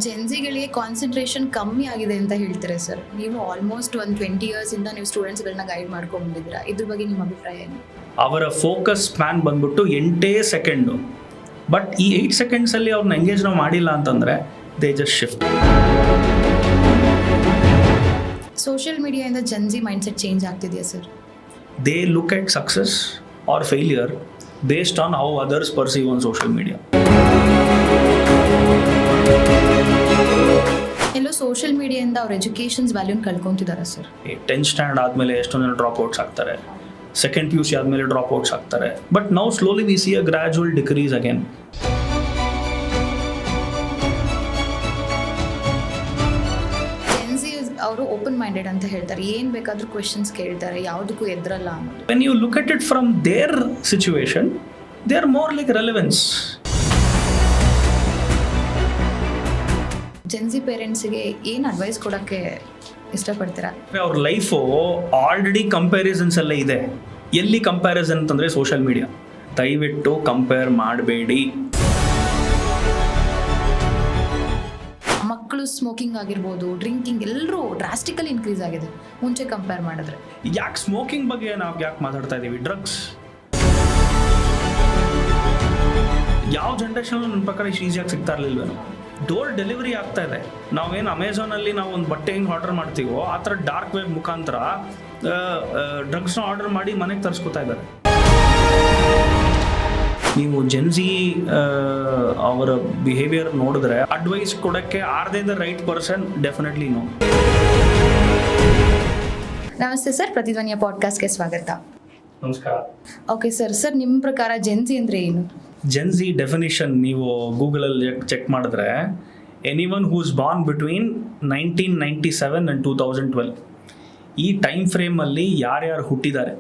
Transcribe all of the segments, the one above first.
ಜೆನ್ಸಿಗಳಿಗೆ concentration ಕಮ್ಮಿ ಆಗಿದೆ ಅಂತ ಹೇಳ್ತಾರೆ ಸರ್. ನೀವು ಆಲ್ಮೋಸ್ಟ್ ಒಂದು 20 ಇಯರ್ಸಿಂದ ನೀವು ಸ್ಟೂಡೆಂಟ್ಸ್ಗಳನ್ನ ಗೈಡ್ ಮಾಡ್ಕೊಂಡ್ಬಂದಿದ್ದೀರಾ. ಇದ್ರ ಬಗ್ಗೆ ನಿಮ್ಮ ಅಭಿಪ್ರಾಯ ಏನು? ಅವರ ಫೋಕಸ್ ಸ್ಪ್ಯಾನ್ ಬಂದ್ಬಿಟ್ಟು 8 ಸೆಕೆಂಡು. ಬಟ್ ಈ 8 ಸೆಕೆಂಡ್ಸಲ್ಲಿ ಅವ್ರನ್ನ ಎಂಗೇಜ್ ನಾವು ಮಾಡಿಲ್ಲ ಅಂತಂದರೆ ದೇ ಜಸ್ಟ್ ಶಿಫ್ಟ್. ಸೋಷಿಯಲ್ ಮೀಡಿಯಾದಿಂದ ಜೆನ್ಸಿ ಮೈಂಡ್ಸೆಟ್ ಚೇಂಜ್ ಆಗ್ತಿದೆಯಾ sir? They look at success or failure based on how others perceive on social media. ಎಲ್ಲೋ ಸೋಷಿಯಲ್ ಮೀಡಿಯಾದಿಂದ ಅವ್ರ ಎಜುಕೇಷನ್ಸ್ ವ್ಯಾಲ್ಯೂನ ಕಳ್ಕೊತಿದ್ದಾರೆ ಸರ್. 10th ಸ್ಟ್ಯಾಂಡರ್ಡ್ ಆದಮೇಲೆ ಎಷ್ಟೊಂದು ಜನ ಡ್ರಾಪ್ ಔಟ್ಸ್ ಆಗ್ತಾರೆ, ಸೆಕೆಂಡ್ PUC ಆದಮೇಲೆ ಡ್ರಾಪ್ ಔಟ್ಸ್ ಆಗ್ತಾರೆ. But now slowly we see a gradual decrease again. Gen Z ಅವರು ಓಪನ್ ಮೈಂಡೆಡ್ ಅಂತ ಹೇಳ್ತಾರೆ, ಏನು ಬೇಕಾದರೂ ಕ್ವೆಶನ್ಸ್ ಕೇಳ್ತಾರೆ, ಯಾವುದಕ್ಕೂ ಎದ್ರಲ್ಲ ಅನ್ನೋದು. When you look at it from their situation, they are more like relevance. Gen Z ಪೇರೆಂಟ್ಸಿಗೆ ಏನು ಅಡ್ವೈಸ್ ಕೊಡೋಕ್ಕೆ ಇಷ್ಟಪಡ್ತೀರಾ? ಅವ್ರ ಲೈಫು ಆಲ್ರೆಡಿ ಕಂಪ್ಯಾರಿಸನ್ಸ್ ಎಲ್ಲ ಇದೆ. ಎಲ್ಲಿ ಕಂಪ್ಯಾರಿಸನ್ ಅಂತಂದರೆ ಸೋಷಿಯಲ್ ಮೀಡಿಯಾ. ದಯವಿಟ್ಟು ಕಂಪೇರ್ ಮಾಡಬೇಡಿ. ಮಕ್ಕಳು ಸ್ಮೋಕಿಂಗ್ ಆಗಿರ್ಬೋದು, ಡ್ರಿಂಕಿಂಗ್ ಎಲ್ಲರೂ ಡ್ರಾಸ್ಟಿಕಲಿ ಇನ್ಕ್ರೀಸ್ ಆಗಿದೆ ಮುಂಚೆ ಕಂಪೇರ್ ಮಾಡಿದ್ರೆ. ಯಾಕೆ ಸ್ಮೋಕಿಂಗ್ ಬಗ್ಗೆ ನಾವು ಯಾಕೆ ಮಾತಾಡ್ತಾ ಇದ್ದೀವಿ? ಡ್ರಗ್ಸ್ ಯಾವ ಜನ್ರೇಷನ್ ನನ್ನ ಪ್ರಕಾರ ಇಷ್ಟು ಈಸಿಯಾಗಿ ಸಿಗ್ತಾ ಇರಲಿಲ್ವೇನೋ. ಡೋರ್ ಡೆಲಿವರಿ ಆಗ್ತಾ ಇದೆ. ನಾವೇನು ಅಮೆಝಾನಲ್ಲಿ ನಾವು ಒಂದು ಬಟ್ಟೆ ಹೆಂಗೆ ಆರ್ಡರ್ ಮಾಡ್ತೀವೋ ಆ ಥರ ಡಾರ್ಕ್ ವೆಬ್ ಮುಖಾಂತರ ಡ್ರಗ್ಸ್ನ ಆರ್ಡರ್ ಮಾಡಿ ಮನೆಗೆ ತರಿಸ್ಕೊತಾ ಇದ್ದಾರೆ. ನೀವು ಜೆನ್ಸಿ ಅವರ ಬಿಹೇವಿಯರ್ ನೋಡಿದ್ರೆ ಅಡ್ವೈಸ್ ಕೊಡೋಕ್ಕೆ are they the right person? Definitely no. ನಮಸ್ತೆ ಸರ್, ಪ್ರತಿಧ್ವನಿಯ ಪಾಡ್ಕಾಸ್ಟ್ಗೆ ಸ್ವಾಗತ. ನಮಸ್ಕಾರ. ಓಕೆ ಸರ್, ನಿಮ್ಮ ಪ್ರಕಾರ ಜೆನ್ಸಿ ಅಂದರೆ ಏನು? ಜೆನ್ಸಿ ಡೆಫಿನಿಷನ್ ನೀವು ಗೂಗಲಲ್ಲಿ ಚೆಕ್ ಮಾಡಿದ್ರೆ, anyone who's born between 1997 and 2012 ಈ ಟೈಮ್ ಫ್ರೇಮಲ್ಲಿ ಯಾರ್ಯಾರು ಹುಟ್ಟಿದ್ದಾರೆ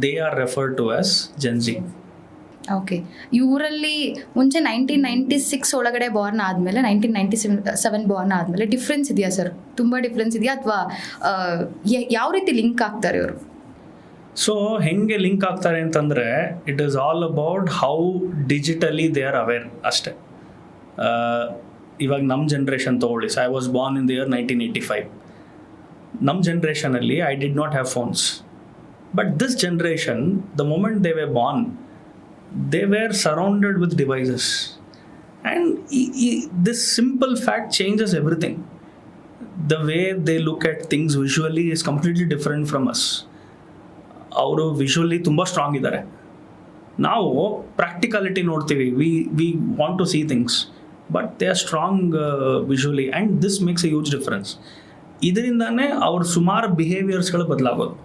they are referred to as Gen Z. Okay, ಇವರಲ್ಲಿ ಮುಂಚೆ 1996 ಒಳಗಡೆ ಬಾರ್ನ್ ಆದಮೇಲೆ 1997 ಬಾರ್ನ್ ಆದಮೇಲೆ ಡಿಫ್ರೆನ್ಸ್ ಇದೆಯಾ ಸರ್? ತುಂಬ ಡಿಫ್ರೆನ್ಸ್ ಇದೆಯಾ ಅಥವಾ ಯಾವ ರೀತಿ ಲಿಂಕ್ ಆಗ್ತಾರೆ ಇವರು? ಸೊ ಹೆಂಗೆ ಲಿಂಕ್ ಆಗ್ತಾರೆ ಅಂತಂದರೆ, it is all about how digitally they are aware ಅಷ್ಟೆ. ಇವಾಗ ನಮ್ಮ ಜನ್ರೇಷನ್ ತೊಗೊಳ್ಳಿ. So I was born in the year 1985. ನಮ್ಮ ಜನ್ರೇಷನಲ್ಲಿ I did not have phones. But this generation, the moment they way Born, they were surrounded with devices. And this simple fact changes everything. The way they look at things visually is completely different from us. ಅವರು visually ತುಂಬ strong ಇದ್ದಾರೆ. ನಾವು practicality ನೋಡ್ತೀವಿ. We want to see things, but they are strong visually and this makes a huge difference. ಇದರಿಂದಾನೇ ಅವ್ರ ಸುಮಾರು ಬಿಹೇವಿಯರ್ಸ್ಗಳು ಬದಲಾಗೋದು.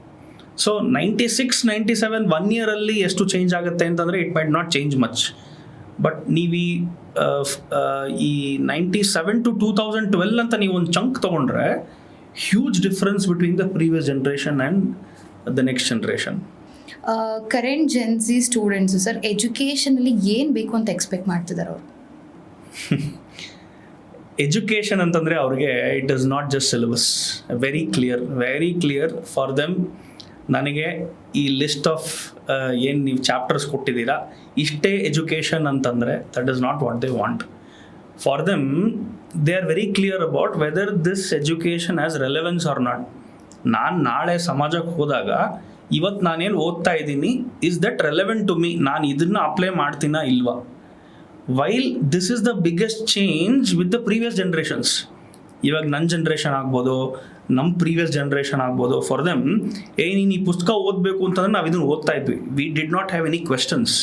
So 96, 97 1 ಇಯರಲ್ಲಿ ಎಷ್ಟು change ಆಗುತ್ತೆ ಅಂತಂದರೆ it might not change much. But ನೀವು ಈ 97 to 2012 ಅಂತ ನೀವು ಒಂದು ಚಂಕ್ ತೊಗೊಂಡ್ರೆ huge difference between the previous generation and the next generation. Current Gen Z students sir ಎಜುಕೇಷನಲ್ಲಿ ಏನು ಬೇಕು ಅಂತ ಎಕ್ಸ್ಪೆಕ್ಟ್ ಮಾಡ್ತಿದ್ದಾರೆ ಅವರು? ಎಜುಕೇಷನ್ ಅಂತಂದರೆ ಅವ್ರಿಗೆ it is not just syllabus. Very clear for them. ನನಗೆ ಈ ಲಿಸ್ಟ್ ಆಫ್ ಏನು ನೀವು ಚಾಪ್ಟರ್ಸ್ ಕೊಟ್ಟಿದ್ದೀರಾ ಇಷ್ಟೇ ಎಜುಕೇಷನ್ ಅಂತಂದರೆ that is not what they want. For them they are very clear about whether this education has relevance or not. ನಾನು ನಾಳೆ ಸಮಾಜಕ್ಕೆ ಹೋದಾಗ ಇವತ್ತು ನಾನೇನು ಓದ್ತಾ ಇದ್ದೀನಿ, is that relevant to me? ನಾನು ಇದನ್ನು ಅಪ್ಲೈ ಮಾಡ್ತೀನಾ ಇಲ್ವಾ? While this is the biggest change with the previous generations. ಇವಾಗ ನನ್ನ ಜನ್ರೇಷನ್ ಆಗ್ಬೋದು, ನಮ್ಮ ಪ್ರೀವಿಯಸ್ ಜನ್ರೇಷನ್ ಆಗ್ಬೋದು. ಫಾರ್ ದೆಮ್ ನೀನು ಈ ಪುಸ್ತಕ ಓದಬೇಕು ಅಂತಂದ್ರೆ ನಾವು ಇದನ್ನು ಓದ್ತಾ ಇದ್ವಿ. We did not have any questions.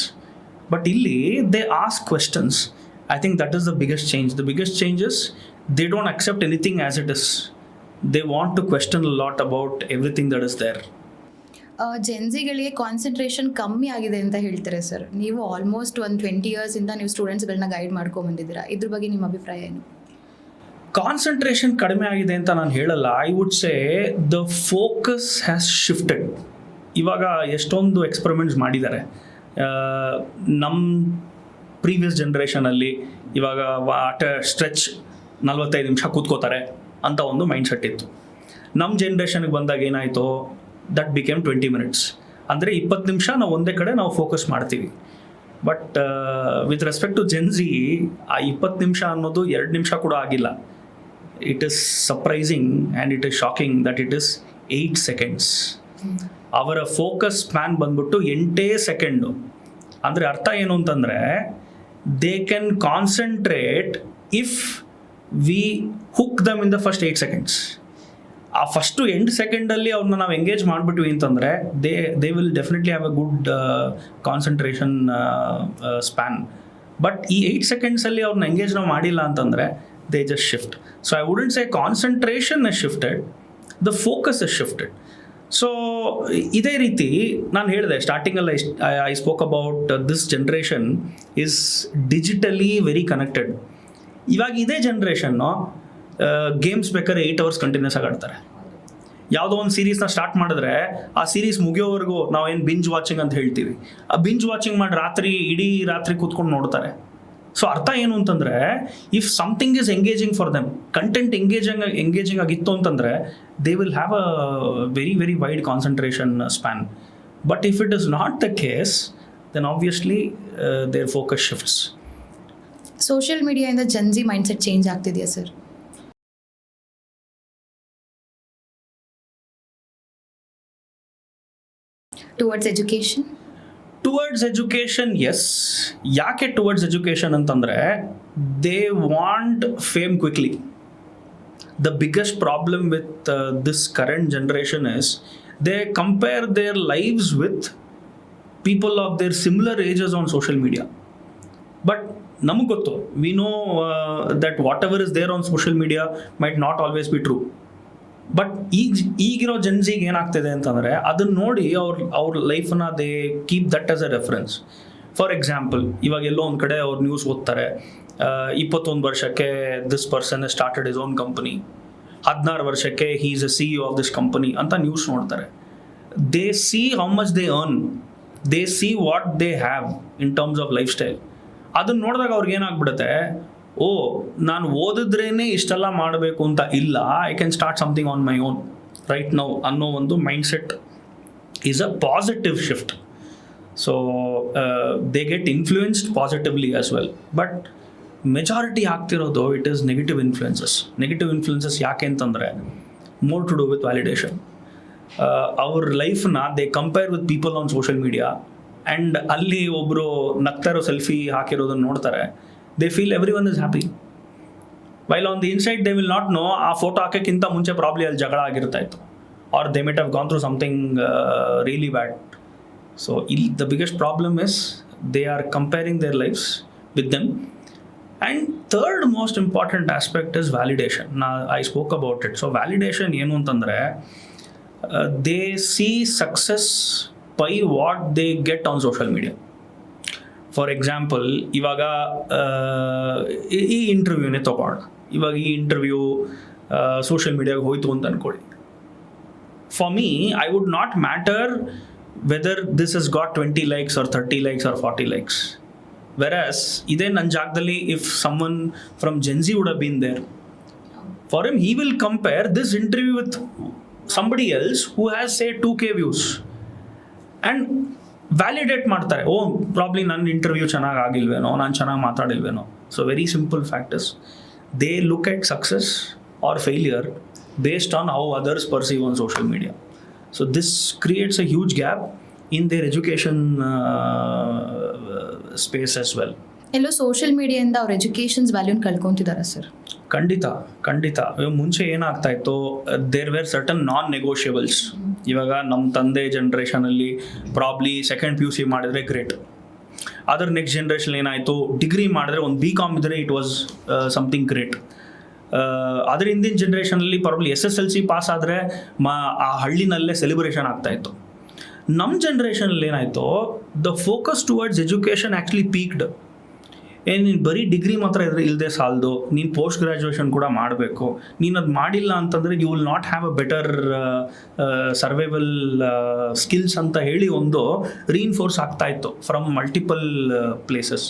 But ಇಲ್ಲಿ they ask questions. I think that is the biggest change. The biggest changes they don't accept anything as it is. They want to question a lot about everything that is there. ಜೆನ್ಸಿಗಳಿಗೆ concentration ಕಮ್ಮಿ ಆಗಿದೆ ಅಂತ ಹೇಳ್ತಾರೆ sir. ನೀವು almost ಒಂದು 20 ಇಯರ್ಸಿಂದ ನೀವು ಸ್ಟೂಡೆಂಟ್ಸ್ಗಳನ್ನ guide ಮಾಡ್ಕೊಂಡ್ಬಂದಿದ್ದೀರಾ. ಇದ್ರ ಬಗ್ಗೆ ನಿಮ್ಮ ಅಭಿಪ್ರಾಯ ಏನು? ಕಾನ್ಸಂಟ್ರೇಷನ್ ಕಡಿಮೆ ಆಗಿದೆ ಅಂತ ನಾನು ಹೇಳಲ್ಲ. I would say the focus has shifted. ಇವಾಗ ಎಷ್ಟೊಂದು ಎಕ್ಸ್ಪರಿಮೆಂಟ್ಸ್ ಮಾಡಿದ್ದಾರೆ. ನಮ್ಮ ಪ್ರೀವಿಯಸ್ ಜನ್ರೇಷನಲ್ಲಿ ಇವಾಗ ಸ್ಟ್ರೆಚ್ 45 ನಿಮಿಷ ಕೂತ್ಕೋತಾರೆ ಅಂತ ಒಂದು ಮೈಂಡ್ ಸೆಟ್ ಇತ್ತು. ನಮ್ಮ ಜನ್ರೇಷನ್ಗೆ ಬಂದಾಗ ಏನಾಯಿತು, ದಟ್ ಬಿಕೇಮ್ 20 minutes. ಅಂದರೆ 20 ನಿಮಿಷ ನಾವು ಒಂದೇ ಕಡೆ ನಾವು ಫೋಕಸ್ ಮಾಡ್ತೀವಿ. But with respect to Gen Z ಆ 20 ನಿಮಿಷ ಅನ್ನೋದು 2 ನಿಮಿಷ ಕೂಡ ಆಗಿಲ್ಲ. It is surprising and it is shocking that it is 8 seconds. ಅವರ ಫೋಕಸ್ ಸ್ಪ್ಯಾನ್ ಬಂದ್ಬಿಟ್ಟು 8 ಸೆಕೆಂಡು. ಅಂದರೆ ಅರ್ಥ ಏನು ಅಂತಂದರೆ they can concentrate if we hook them in the first 8 seconds. ಆ ಫಸ್ಟು 8 ಸೆಕೆಂಡಲ್ಲಿ ಅವ್ರನ್ನ ನಾವು ಎಂಗೇಜ್ ಮಾಡಿಬಿಟ್ವಿ ಅಂತಂದರೆ they will definitely have a good concentration span. But ಈ 8 ಸೆಕೆಂಡ್ಸಲ್ಲಿ ಅವ್ರನ್ನ ಎಂಗೇಜ್ ನಾವು ಮಾಡಿಲ್ಲ ಅಂತಂದರೆ they just shift. So I wouldn't say concentration is shifted, the focus is shifted. So ಇದೇ ರೀತಿ ನಾನು ಹೇಳಿದೆ ಸ್ಟಾರ್ಟಿಂಗಲ್ಲಿ I spoke about this generation is digitally very connected. ಇವಾಗ ಇದೇ ಜನ್ರೇಷನ್ನು ಗೇಮ್ಸ್ ಬೇಕಾದ್ರೆ 8 hours ಕಂಟಿನ್ಯೂಸ್ ಆಗಿ ಆಡ್ತಾರೆ. ಯಾವುದೋ ಒಂದು ಸೀರೀಸ್ನ ಸ್ಟಾರ್ಟ್ ಮಾಡಿದ್ರೆ ಆ ಸೀರೀಸ್ ಮುಗಿಯೋವರೆಗೂ ನಾವೇನು ಬಿಂಜ್ ವಾಚಿಂಗ್ ಅಂತ ಹೇಳ್ತೀವಿ, ಆ ಬಿಂಜ್ ವಾಚಿಂಗ್ ಮಾಡಿ ಇಡೀ ರಾತ್ರಿ ಕೂತ್ಕೊಂಡು ನೋಡ್ತಾರೆ. ಸೊ ಅರ್ಥ ಏನು ಅಂತಂದರೆ if something is engaging for them, content engaging ಆಗಿತ್ತು ಅಂತಂದರೆ they will have a very very wide concentration span. But if it is not the case then obviously their focus shifts. Social ಮೀಡಿಯಾಯಿಂದ Gen Z mindset change ಆಗ್ತಿದೆಯಾ sir? Towards education? Towards education, yes. ಯಾಕೆ towards education ಅಂತಂದರೆ they want fame quickly. The biggest problem with this current generation is they compare their lives with people of their similar ages on social media. But ನಮಗೆ ಗೊತ್ತು, we know that whatever is there on social media might not always be true. But ಈಗಿರೋ ಜನ್ಸಿಗೆ ಏನಾಗ್ತಿದೆ ಅಂತಂದರೆ ಅದನ್ನು ನೋಡಿ ಅವ್ರ ಲೈಫನ್ನ they keep that as a reference. For example, ಇವಾಗ ಎಲ್ಲೋ ಒಂದು ಕಡೆ ಅವ್ರು ನ್ಯೂಸ್ ಓದ್ತಾರೆ, 21 ವರ್ಷಕ್ಕೆ this person started his own company, 16 ವರ್ಷಕ್ಕೆ he is a CEO of this company ಅಂತ ನ್ಯೂಸ್ ನೋಡ್ತಾರೆ. They C how much they earn, they see what they have in terms of life style. ಅದನ್ನು ನೋಡಿದಾಗ ಅವ್ರಿಗೆ ಏನಾಗ್ಬಿಡುತ್ತೆ, ಓ ನಾನು ಓದಿದ್ರೇ ಇಷ್ಟೆಲ್ಲ ಮಾಡಬೇಕು ಅಂತ ಇಲ್ಲ, I can start something on my own right now ಅನ್ನೋ ಒಂದು mindset is a positive shift. So they get influenced positively as well. But majority ಆಗ್ತಿರೋದು it is negative influences. Negative influences ಯಾಕೆ ಅಂತಂದರೆ more to do with validation. ಅವ್ರ ಲೈಫ್ನ they compare with people on social media and ಅಲ್ಲಿ ಒಬ್ಬರು ನಗ್ತಾರೋ selfie ಹಾಕಿರೋದನ್ನು ನೋಡ್ತಾರೆ. They feel everyone is happy, while on the inside they will not know ಆ ಫೋಟೋ ಹಾಕೋಕ್ಕಿಂತ ಮುಂಚೆ ಪ್ರಾಬ್ಲಿ ಅಲ್ಲಿ ಜಗಳ ಆಗಿರ್ತಾ ಇತ್ತು, or they might have gone through something really bad. So ಇಲ್ಲಿ the biggest problem is they are comparing their lives with them. And third most important aspect is validation. I spoke about it. So validation ಏನು ಅಂತಂದರೆ they see success by what they get on social media. For example, ಇವಾಗ ಈ ಇಂಟರ್ವ್ಯೂನೇ ತೊಗೊಳ್ಳೋಣ. ಇವಾಗ ಈ interview social ಮೀಡಿಯಾಗೆ ಹೋಯ್ತು ಅಂತ ಅಂದ್ಕೊಳ್ಳಿ. For me, I would not matter weather this has got 20 likes or 30 likes or 40 likes. Whereas, ಇದೇ ನನ್ನ ಜಾಗದಲ್ಲಿ if someone from Gen Z would have been there, for him, he will compare this interview with somebody else who has, say, 2K views. And validate ಮಾಡ್ತಾರೆ, ಓ probably ನನ್ನ interview ಚೆನ್ನಾಗಿ ಆಗಿಲ್ವೇನೋ, ನಾನು ಚೆನ್ನಾಗಿ ಮಾತಾಡಿಲ್ವೇನೋ. So very simple fact is they look at success or failure based on how others perceive on social media. So this creates a huge gap in their education space as well. ಎಲ್ಲೋ social ಮೀಡಿಯಾದಿಂದ ಅವ್ರ educations ವ್ಯಾಲ್ಯೂನ ಕಳ್ಕೊತಿದ್ದಾರೆ sir? ಖಂಡಿತ. ಮುಂಚೆ ಏನಾಗ್ತಾ ಇತ್ತು, there were certain non negotiables. ಇವಾಗ ನಮ್ಮ ತಂದೆ ಜನ್ರೇಷನಲ್ಲಿ ಪ್ರಾಬ್ಲಿ ಸೆಕೆಂಡ್ PUC ಮಾಡಿದ್ರೆ ಗ್ರೇಟ್. ಅದರ ನೆಕ್ಸ್ಟ್ ಜನ್ರೇಷನ್ ಏನಾಯಿತು, ಡಿಗ್ರಿ ಮಾಡಿದ್ರೆ ಒಂದು BCom ಇದ್ದರೆ ಇಟ್ ವಾಸ್ ಸಮಥಿಂಗ್ ಗ್ರೇಟ್. ಅದರ ಹಿಂದಿನ ಜನ್ರೇಷನಲ್ಲಿ ಪ್ರಾಬ್ಲಿ SSLC ಪಾಸ್ ಆದರೆ ಆ ಹಳ್ಳಿನಲ್ಲೇ ಸೆಲೆಬ್ರೇಷನ್ ಆಗ್ತಾಯಿತ್ತು. ನಮ್ಮ ಜನ್ರೇಷನಲ್ಲಿ ಏನಾಯಿತು, the focus towards education actually peaked. ನೀನು ಬರೀ ಡಿಗ್ರಿ ಮಾತ್ರ ಇಲ್ಲದೆ ಸಾಲದು, ನೀನು ಪೋಸ್ಟ್ ಗ್ರ್ಯಾಜುಯೇಷನ್ ಕೂಡ ಮಾಡಬೇಕು. ನೀನು ಅದು ಮಾಡಿಲ್ಲ ಅಂತಂದರೆ you will not have a better survival skills ಅಂತ ಹೇಳಿ ಒಂದು ರೀಇನ್ಫೋರ್ಸ್ ಆಗ್ತಾ ಇತ್ತು ಫ್ರಮ್ ಮಲ್ಟಿಪಲ್ ಪ್ಲೇಸಸ್.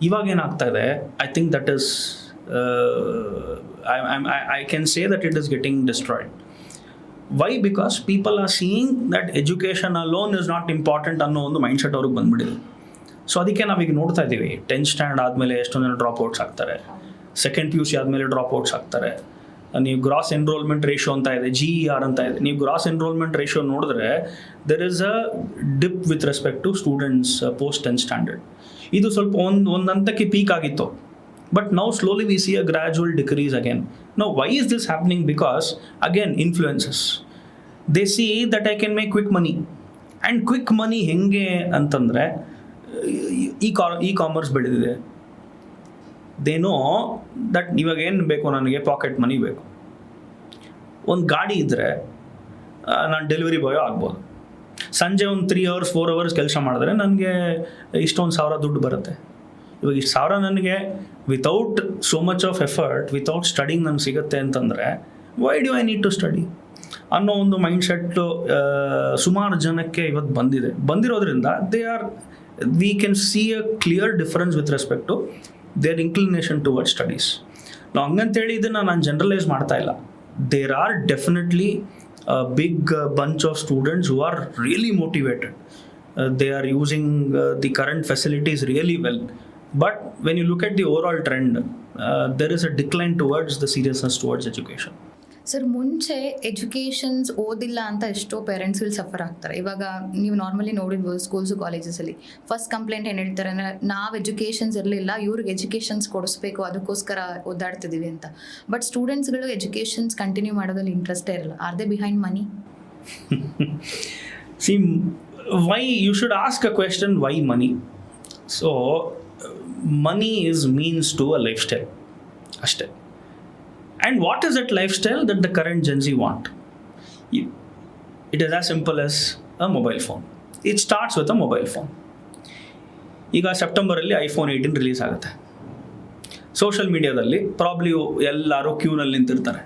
ಇವಾಗ ಏನಾಗ್ತಾ ಇದೆ, I think that is I can say that it is getting destroyed. Why? Because people are seeing that education alone is not important ಅನ್ನೋ ಒಂದು ಮೈಂಡ್ಸೆಟ್ ಅವ್ರಿಗೆ ಬಂದ್ಬಿಟ್ಟಿದೆ. ಸೊ ಅದಕ್ಕೆ ನಾವೀಗ ನೋಡ್ತಾ ಇದ್ದೀವಿ 10th ಸ್ಟ್ಯಾಂಡರ್ಡ್ ಆದಮೇಲೆ ಎಷ್ಟೊಂದು ಜನ ಡ್ರಾಪ್ಔಟ್ಸ್ ಆಗ್ತಾರೆ, ಸೆಕೆಂಡ್ PUC ಆದಮೇಲೆ ಡ್ರಾಪ್ಔಟ್ಸ್ ಆಗ್ತಾರೆ. ನೀವು ಗ್ರಾಸ್ ಎನ್ರೋಲ್ಮೆಂಟ್ ರೇಷಿಯೋ ಅಂತ ಇದೆ, GER ಅಂತ ಇದೆ. ನೀವು ಗ್ರಾಸ್ ಎನ್ರೋಲ್ಮೆಂಟ್ ರೇಷಿಯೋ ನೋಡಿದ್ರೆ there is a dip with respect to students post 10th standard. ಇದು ಸ್ವಲ್ಪ ಒಂದು ಹಂತಕ್ಕೆ ಪೀಕ್ ಆಗಿತ್ತು, but now slowly we see a gradual decrease again. Now why is this happening? Because again influences, they see that I can make quick money. And quick money ಹೆಂಗೆ ಅಂತಂದರೆ, e commerce ಬೆಳೆದಿದೆ. They know that ಇವಾಗ ಏನು ಬೇಕು, ನನಗೆ pocket money ಬೇಕು. ಒಂದು ಗಾಡಿ ಇದ್ದರೆ ನಾನು ಡೆಲಿವರಿ ಬಾಯ್ ಆಗ್ಬೋದು. ಸಂಜೆ ಒಂದು 3 hours 4 hours ಕೆಲಸ ಮಾಡಿದ್ರೆ ನನಗೆ ಇಷ್ಟೊಂದು ಸಾವಿರ ದುಡ್ಡು ಬರುತ್ತೆ. ಇವಾಗ ಇಷ್ಟು ಸಾವಿರ ನನಗೆ without so much of effort, without studying ನನಗೆ ಸಿಗುತ್ತೆ ಅಂತಂದರೆ why do I need to study ಅನ್ನೋ ಒಂದು ಮೈಂಡ್ಸೆಟ್ಟು ಸುಮಾರು ಜನಕ್ಕೆ ಇವತ್ತು ಬಂದಿರೋದ್ರಿಂದ we can see a clear difference with respect to their inclination towards studies. ನಾವು ಹಂಗಂತೇಳಿ ಇದನ್ನು ನಾನು ಜನರಲೈಸ್ ಮಾಡ್ತಾ ಇಲ್ಲ. There are definitely a big bunch of students who are really motivated. They are using the current facilities really well. But when you look at the overall trend, there is a decline towards the seriousness towards education. Sir, ಮುಂಚೆ educations ಓದಿಲ್ಲ ಅಂತ ಎಷ್ಟೋ ಪೇರೆಂಟ್ಸ್ಗಳು suffer ಆಗ್ತಾರೆ. ಇವಾಗ ನೀವು normally ನೋಡಿರ್ಬೋದು schools ಕಾಲೇಜಸಲ್ಲಿ first complaint ಏನು ಹೇಳ್ತಾರೆ ಅಂದರೆ, ನಾವು ಎಜುಕೇಷನ್ಸ್ ಇರಲಿಲ್ಲ, ಇವ್ರಿಗೆ ಎಜುಕೇಷನ್ಸ್ ಕೊಡಿಸ್ಬೇಕು, ಅದಕ್ಕೋಸ್ಕರ ಓದಾಡ್ತಿದ್ದೀವಿ ಅಂತ. ಬಟ್ ಸ್ಟೂಡೆಂಟ್ಸ್ಗಳು ಎಜುಕೇಷನ್ಸ್ ಕಂಟಿನ್ಯೂ ಮಾಡೋದ್ರಲ್ಲಿ ಇಂಟ್ರೆಸ್ಟೇ ಇರಲ್ಲ. Are they behind money? See, why you should ask a question, why money? So money is means to a lifestyle ಅಷ್ಟೇ. And what is that lifestyle that the current Gen Z want? It is as simple as a mobile phone. It starts with a mobile phone. ಈಗ ಸೆಪ್ಟೆಂಬರಲ್ಲಿ iPhone 18 release ಆಗುತ್ತೆ. Social ಮೀಡಿಯಾದಲ್ಲಿ probably ಎಲ್ಲರೂ ಕ್ಯೂನಲ್ಲಿ ನಿಂತಿರ್ತಾರೆ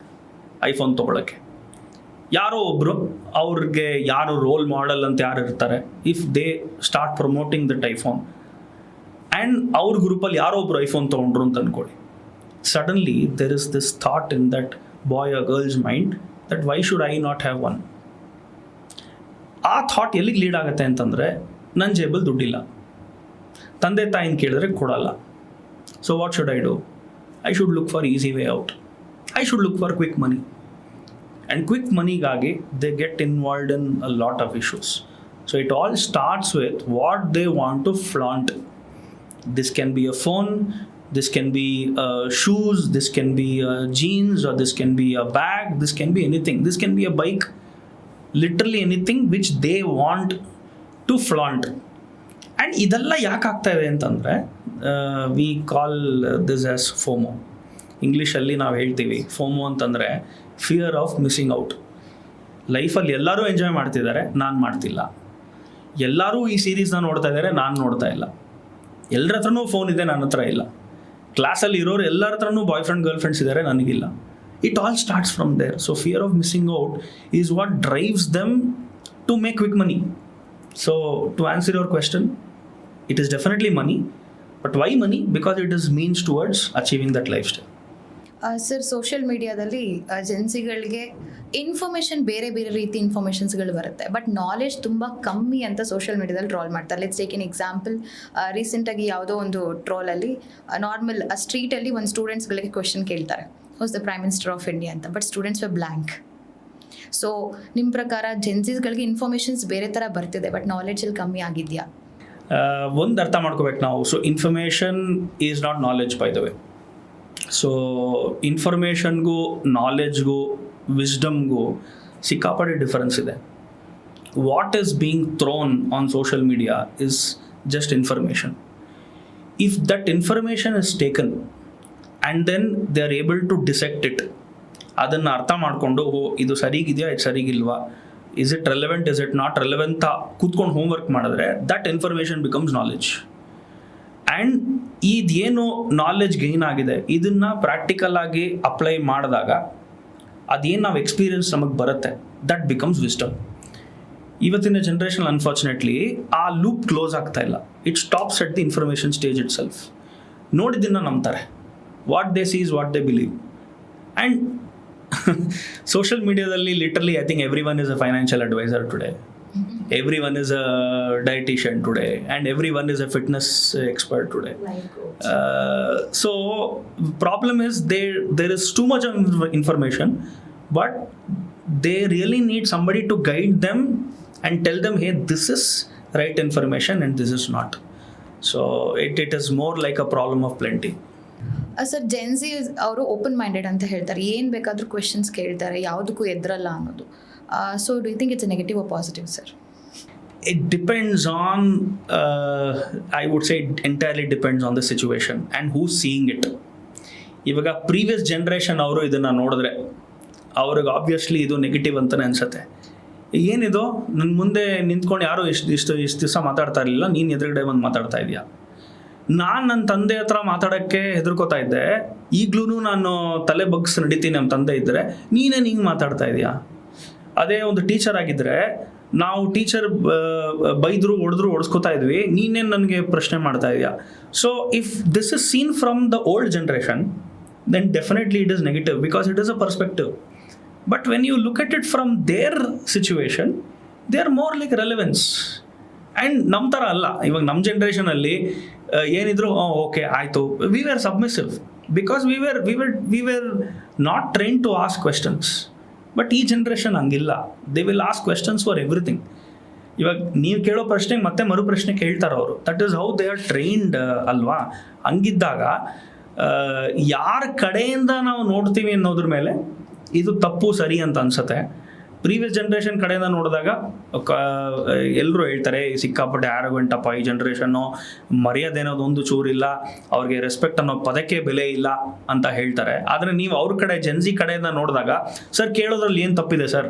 iPhone ತೊಗೊಳಕ್ಕೆ. ಯಾರೋ ಒಬ್ಬರು ಅವ್ರಿಗೆ ಯಾರು ರೋಲ್ ಮಾಡೆಲ್ ಅಂತ ಯಾರು ಇರ್ತಾರೆ, if they start promoting that iPhone and ಅವ್ರ ಗ್ರೂಪಲ್ಲಿ ಯಾರೋ ಒಬ್ರು ಐಫೋನ್ ತೊಗೊಂಡ್ರು ಅಂತ ಅಂದ್ಕೊಳ್ಳಿ. Suddenly there is this thought in that boy or girl's mind that why should I not have one? ಆ ಥಾಟ್ ಎಲ್ಲಿಗೆ ಲೀಡ್ ಆಗುತ್ತೆ ಅಂತಂದರೆ, ನನ್ನ ಜೇಬಲ್ಲಿ ದುಡ್ಡಿಲ್ಲ, ತಂದೆ ತಾಯಿನ ಕೇಳಿದ್ರೆ ಕೊಡಲ್ಲ. So what should I do? I should look for easy way out. I should look for quick money. And quick ಮನಿಗಾಗಿ they get involved in a lot of issues. So it all starts with what they want to flaunt. This can be a phone, this can be shoes, this can be jeans, or this can be a bag, this can be anything, this can be a bike, literally anything which they want to flaunt. And idella ಯಾಕೆ ಆಗ್ತಾ ಇದೆ ಅಂತಂದರೆ, we call this as FOMO. ಇಂಗ್ಲೀಷಲ್ಲಿ ನಾವು ಹೇಳ್ತೀವಿ FOMO ಅಂತಂದರೆ fear of missing out. ಲೈಫಲ್ಲಿ ಎಲ್ಲರೂ ಎಂಜಾಯ್ ಮಾಡ್ತಿದ್ದಾರೆ, ನಾನು ಮಾಡ್ತಿಲ್ಲ. ಎಲ್ಲರೂ ಈ ಸೀರೀಸ್ನ ನೋಡ್ತಾ ಇದ್ದಾರೆ, ನಾನು ನೋಡ್ತಾ ಇಲ್ಲ. ಎಲ್ಲರ ಹತ್ರನೂ ಫೋನ್ ಇದೆ, ನನ್ನ ಹತ್ರ ಇಲ್ಲ. ಕ್ಲಾಸಲ್ಲಿ ಇರೋರು ಎಲ್ಲರ ಹತ್ರನೂ ಬಾಯ್ ಫ್ರೆಂಡ್ ಗರ್ಲ್ ಫ್ರೆಂಡ್ಸ್ ಇದ್ದಾರೆ, ನನಗಿಲ್ಲ. It all starts from there. So fear of missing out is what drives them to make quick money. So to answer your question, it is definitely money. But why money? Because it is means towards achieving that lifestyle. Sir, social ಮೀಡಿಯಾದಲ್ಲಿ ಜೆನ್ಸಿಗಳಿಗೆ information ಬೇರೆ ಬೇರೆ ರೀತಿ ಇನ್ಫಾರ್ಮೇಷನ್ಸ್ಗಳು ಬರುತ್ತೆ, but knowledge ತುಂಬ ಕಮ್ಮಿ ಅಂತ social ಮೀಡಿಯಾದಲ್ಲಿ ಟ್ರೋಲ್ ಮಾಡ್ತಾರೆ. Let's take an example. ರೀಸೆಂಟಾಗಿ ಯಾವುದೋ ಒಂದು ಟ್ರೋಲಲ್ಲಿ ನಾರ್ಮಲ್ ಸ್ಟ್ರೀಟಲ್ಲಿ ಒಂದು ಸ್ಟೂಡೆಂಟ್ಸ್ಗಳಿಗೆ ಕ್ವೆಶನ್ ಕೇಳ್ತಾರೆ, who's the prime minister of India ಅಂತ. But students were blank. So ನಿಮ್ಮ ಪ್ರಕಾರ ಜೆನ್ಸಿಸ್ಗಳಿಗೆ ಇನ್ಫಾರ್ಮೇಷನ್ಸ್ ಬೇರೆ ಥರ ಬರ್ತಿದೆ, ಬಟ್ ನಾಲೆಡ್ಜಲ್ಲಿ ಕಮ್ಮಿ ಆಗಿದೆಯಾ? ಒಂದು ಅರ್ಥ ಮಾಡ್ಕೋಬೇಕು ನಾವು. So information is not knowledge, by the way. So ಇನ್ಫಾರ್ಮೇಷನ್ಗೂ ನಾಲೆಡ್ಜ್ಗೂ ವಿಸ್ಡಮ್ಗೂ ಸಿಕ್ಕಾಪಟ್ಟೆ ಡಿಫರೆನ್ಸ್ ಇದೆ. What is being thrown on social media is just information. If that information is taken and then they are able to dissect it, ಅದನ್ನು ಅರ್ಥ ಮಾಡಿಕೊಂಡು ಇದು ಸರಿಗಿದೆಯಾ, ಇದು ಸರಿಗಿಲ್ವಾ, is it relevant, is it not relevant ಕೂತ್ಕೊಂಡು homework ಮಾಡಿದ್ರೆ that information becomes knowledge. And ಇದೇನು ನಾಲೆಡ್ಜ್ ಗೈನ್ ಆಗಿದೆ, ಇದನ್ನು ಪ್ರಾಕ್ಟಿಕಲ್ ಆಗಿ ಅಪ್ಲೈ ಮಾಡಿದಾಗ ಅದೇನು ನಾವು ಎಕ್ಸ್ಪೀರಿಯನ್ಸ್ ನಮಗೆ ಬರುತ್ತೆ, ದಟ್ ಬಿಕಮ್ಸ್ ವಿಸ್ಡಮ್. ಇವತ್ತಿನ ಜನ್ರೇಷನ್ ಅನ್ಫಾರ್ಚುನೇಟ್ಲಿ ಆ ಲೂಪ್ ಕ್ಲೋಸ್ ಆಗ್ತಾ ಇಲ್ಲ. It stops at the information stage itself. ನೋಡಿದ್ದನ್ನು ನಂಬ್ತಾರೆ. What they see is what they believe. And social ಮೀಡಿಯಾದಲ್ಲಿ literally I think everyone is a financial advisor today. Everyone is a dietitian today, and everyone is a fitness expert today. So problem is there is too much of information, but they really need somebody to guide them and tell them, hey, this is right information and this is not. So it is more like a problem of plenty. Sir Gen Z ಅವರು open minded ಅಂತ ಹೇಳ್ತಾರೆ, ಏನು ಬೇಕಾದರೂ questions ಕೇಳ್ತಾರೆ, ಯಾವುದಕ್ಕೂ ಎದ್ರಲ್ಲ ಅನ್ನೋದು. So do you think it's a negative or positive sir? It depends on, I would say it entirely depends on the situation and who's seeing it. ಇವಾಗ ಪ್ರೀವಿಯಸ್ ಜನ್ರೇಷನ್ ಅವರು ಇದನ್ನು ನೋಡಿದ್ರೆ ಅವ್ರಿಗೆ ಆಬ್ವಿಯಸ್ಲಿ ಇದು ನೆಗೆಟಿವ್ ಅಂತಲೇ ಅನಿಸುತ್ತೆ. ಏನಿದು, ನನ್ನ ಮುಂದೆ ನಿಂತ್ಕೊಂಡು ಯಾರು ಇಷ್ಟು ದಿವಸ ಮಾತಾಡ್ತಾ ಇರಲಿಲ್ಲ, ನೀನು ಎದುರುಗಡೆ ಬಂದು ಮಾತಾಡ್ತಾ ಇದೆಯಾ. ನಾನು ನನ್ನ ತಂದೆ ಹತ್ರ ಮಾತಾಡೋಕ್ಕೆ ಹೆದರ್ಕೋತಾ ಇದ್ದೆ, ಈಗಲೂ ನಾನು ತಲೆ ಬಗ್ಸ್ ನಡಿತೀನಿ ನಮ್ಮ ತಂದೆ ಇದ್ದರೆ, ನೀನೇ ಹಿಂಗೆ ಮಾತಾಡ್ತಾ ಇದೆಯಾ. ಅದೇ ಒಂದು ಟೀಚರ್ ಆಗಿದ್ದರೆ ನಾವು ಟೀಚರ್ ಬೈದ್ರು ಹೊಡೆದ್ರು ಓಡಿಸ್ಕೋತಾ ಇದ್ವಿ, ನೀನೇನು ನನಗೆ ಪ್ರಶ್ನೆ ಮಾಡ್ತಾ ಇದೆಯಾ. So if this is scene from the old generation, then definitely it is negative because it is a perspective. But when you look at it from their situation, they are more like relevance. And ನಮ್ಮ ಥರ ಅಲ್ಲ, ಇವಾಗ ನಮ್ಮ ಜನ್ರೇಷನಲ್ಲಿ ಏನಿದ್ರು okay ಆಯಿತು, we were submissive because we were not train to ask questions. But ಈ generation ಹಂಗಿಲ್ಲ, they will ask questions for everything. ಇವಾಗ ನೀವು ಕೇಳೋ ಪ್ರಶ್ನೆಗೆ ಮತ್ತೆ ಮರು ಪ್ರಶ್ನೆ ಕೇಳ್ತಾರೆ ಅವರು, that is how they are trained ಅಲ್ವಾ. ಹಂಗಿದ್ದಾಗ ಯಾರ ಕಡೆಯಿಂದ ನಾವು ನೋಡ್ತೀವಿ ಅನ್ನೋದ್ರ ಮೇಲೆ ಇದು ತಪ್ಪು ಸರಿ ಅಂತ ಅನ್ಸುತ್ತೆ. ಪ್ರೀವಿಯಸ್ ಜನ್ರೇಷನ್ ಕಡೆಯಿಂದ ನೋಡಿದಾಗ ಎಲ್ಲರೂ ಹೇಳ್ತಾರೆ ಸಿಕ್ಕಾಪಟ್ಟೆ ಆರೋಗ್ಯಂಟಪ್ಪ ಈ ಜನ್ರೇಷನ್ನು, ಮರ್ಯಾದೆ ಅನ್ನೋದು ಒಂದು ಚೂರಿಲ್ಲ, ಅವ್ರಿಗೆ ರೆಸ್ಪೆಕ್ಟ್ ಅನ್ನೋ ಪದಕ್ಕೆ ಬೆಲೆ ಇಲ್ಲ ಅಂತ ಹೇಳ್ತಾರೆ. ಆದರೆ ನೀವು ಅವ್ರ ಕಡೆ ಜೆನ್ಸಿ ಕಡೆಯಿಂದ ನೋಡಿದಾಗ, ಸರ್ ಕೇಳೋದ್ರಲ್ಲಿ ಏನು ತಪ್ಪಿದೆ ಸರ್,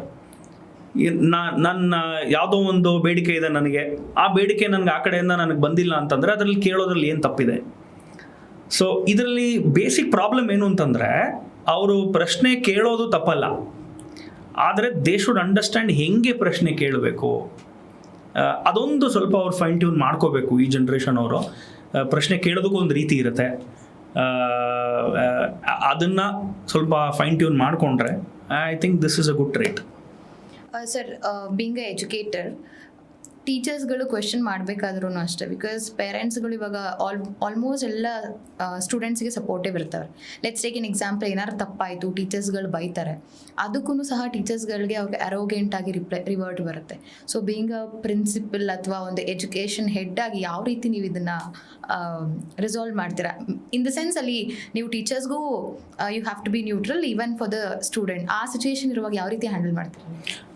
ನನ್ನ ಯಾವುದೋ ಒಂದು ಬೇಡಿಕೆ ಇದೆ ನನಗೆ, ಆ ಬೇಡಿಕೆ ನನಗೆ ಆ ಕಡೆಯಿಂದ ನನಗೆ ಬಂದಿಲ್ಲ ಅಂತಂದರೆ ಅದರಲ್ಲಿ ಕೇಳೋದ್ರಲ್ಲಿ ಏನು ತಪ್ಪಿದೆ. ಸೊ ಇದರಲ್ಲಿ ಬೇಸಿಕ್ ಪ್ರಾಬ್ಲಮ್ ಏನು ಅಂತಂದರೆ, ಅವರು ಪ್ರಶ್ನೆ ಕೇಳೋದು ತಪ್ಪಲ್ಲ, ಆದರೆ ದೇ ಶುಡ್ ಅಂಡರ್ಸ್ಟ್ಯಾಂಡ್ ಹೆಂಗೆ ಪ್ರಶ್ನೆ ಕೇಳಬೇಕು, ಅದೊಂದು ಸ್ವಲ್ಪ ಅವ್ರು ಫೈನ್ ಟ್ಯೂನ್ ಮಾಡ್ಕೋಬೇಕು. ಈ ಜನ್ರೇಷನ್ ಅವರು ಪ್ರಶ್ನೆ ಕೇಳೋದಕ್ಕೂ ಒಂದು ರೀತಿ ಇರುತ್ತೆ, ಅದನ್ನು ಸ್ವಲ್ಪ ಫೈನ್ ಟ್ಯೂನ್ ಮಾಡಿಕೊಂಡ್ರೆ I think this is a good trait. Sir, being A educator, ಟೀಚರ್ಸ್ಗಳು ಕ್ವೆಶನ್ ಮಾಡಬೇಕಾದ್ರೂ ಅಷ್ಟೇ, ಬಿಕಾಸ್ ಪೇರೆಂಟ್ಸ್ಗಳು ಇವಾಗ ಆಲ್ಮೋಸ್ಟ್ ಎಲ್ಲ ಸ್ಟೂಡೆಂಟ್ಸ್ಗೆ ಸಪೋರ್ಟಿವ್ ಇರ್ತಾರೆ. ಲೆಟ್ಸ್ ಟೇಕ್ ಎನ್ ಎಕ್ಸಾಂಪಲ್, ಏನಾದ್ರು ತಪ್ಪಾಯಿತು ಟೀಚರ್ಸ್ಗಳು ಬೈತಾರೆ, ಅದಕ್ಕೂ ಸಹ ಟೀಚರ್ಸ್ಗಳಿಗೆ ಅವ್ರಿಗೆ ಅರೋಗೆಂಟ್ ಆಗಿ ರಿವರ್ಟ್ ಬರುತ್ತೆ. ಸೊ ಬೀಂಗ್ ಅ ಪ್ರಿನ್ಸಿಪಲ್ ಅಥವಾ ಒಂದು ಎಜುಕೇಷನ್ ಹೆಡ್ ಆಗಿ ಯಾವ ರೀತಿ ನೀವು ಇದನ್ನು ರಿಸಾಲ್ವ್ ಮಾಡ್ತೀರಾ? ಇನ್ ದ ಸೆನ್ಸ್ ಅಲ್ಲಿ ನೀವು ಟೀಚರ್ಸ್ಗೂ you have to be neutral even for the student, ಆ ಸಿಚುವೇಶನ್ ಇರುವಾಗ ಯಾವ ರೀತಿ ಹ್ಯಾಂಡಲ್ ಮಾಡ್ತೀರಾ?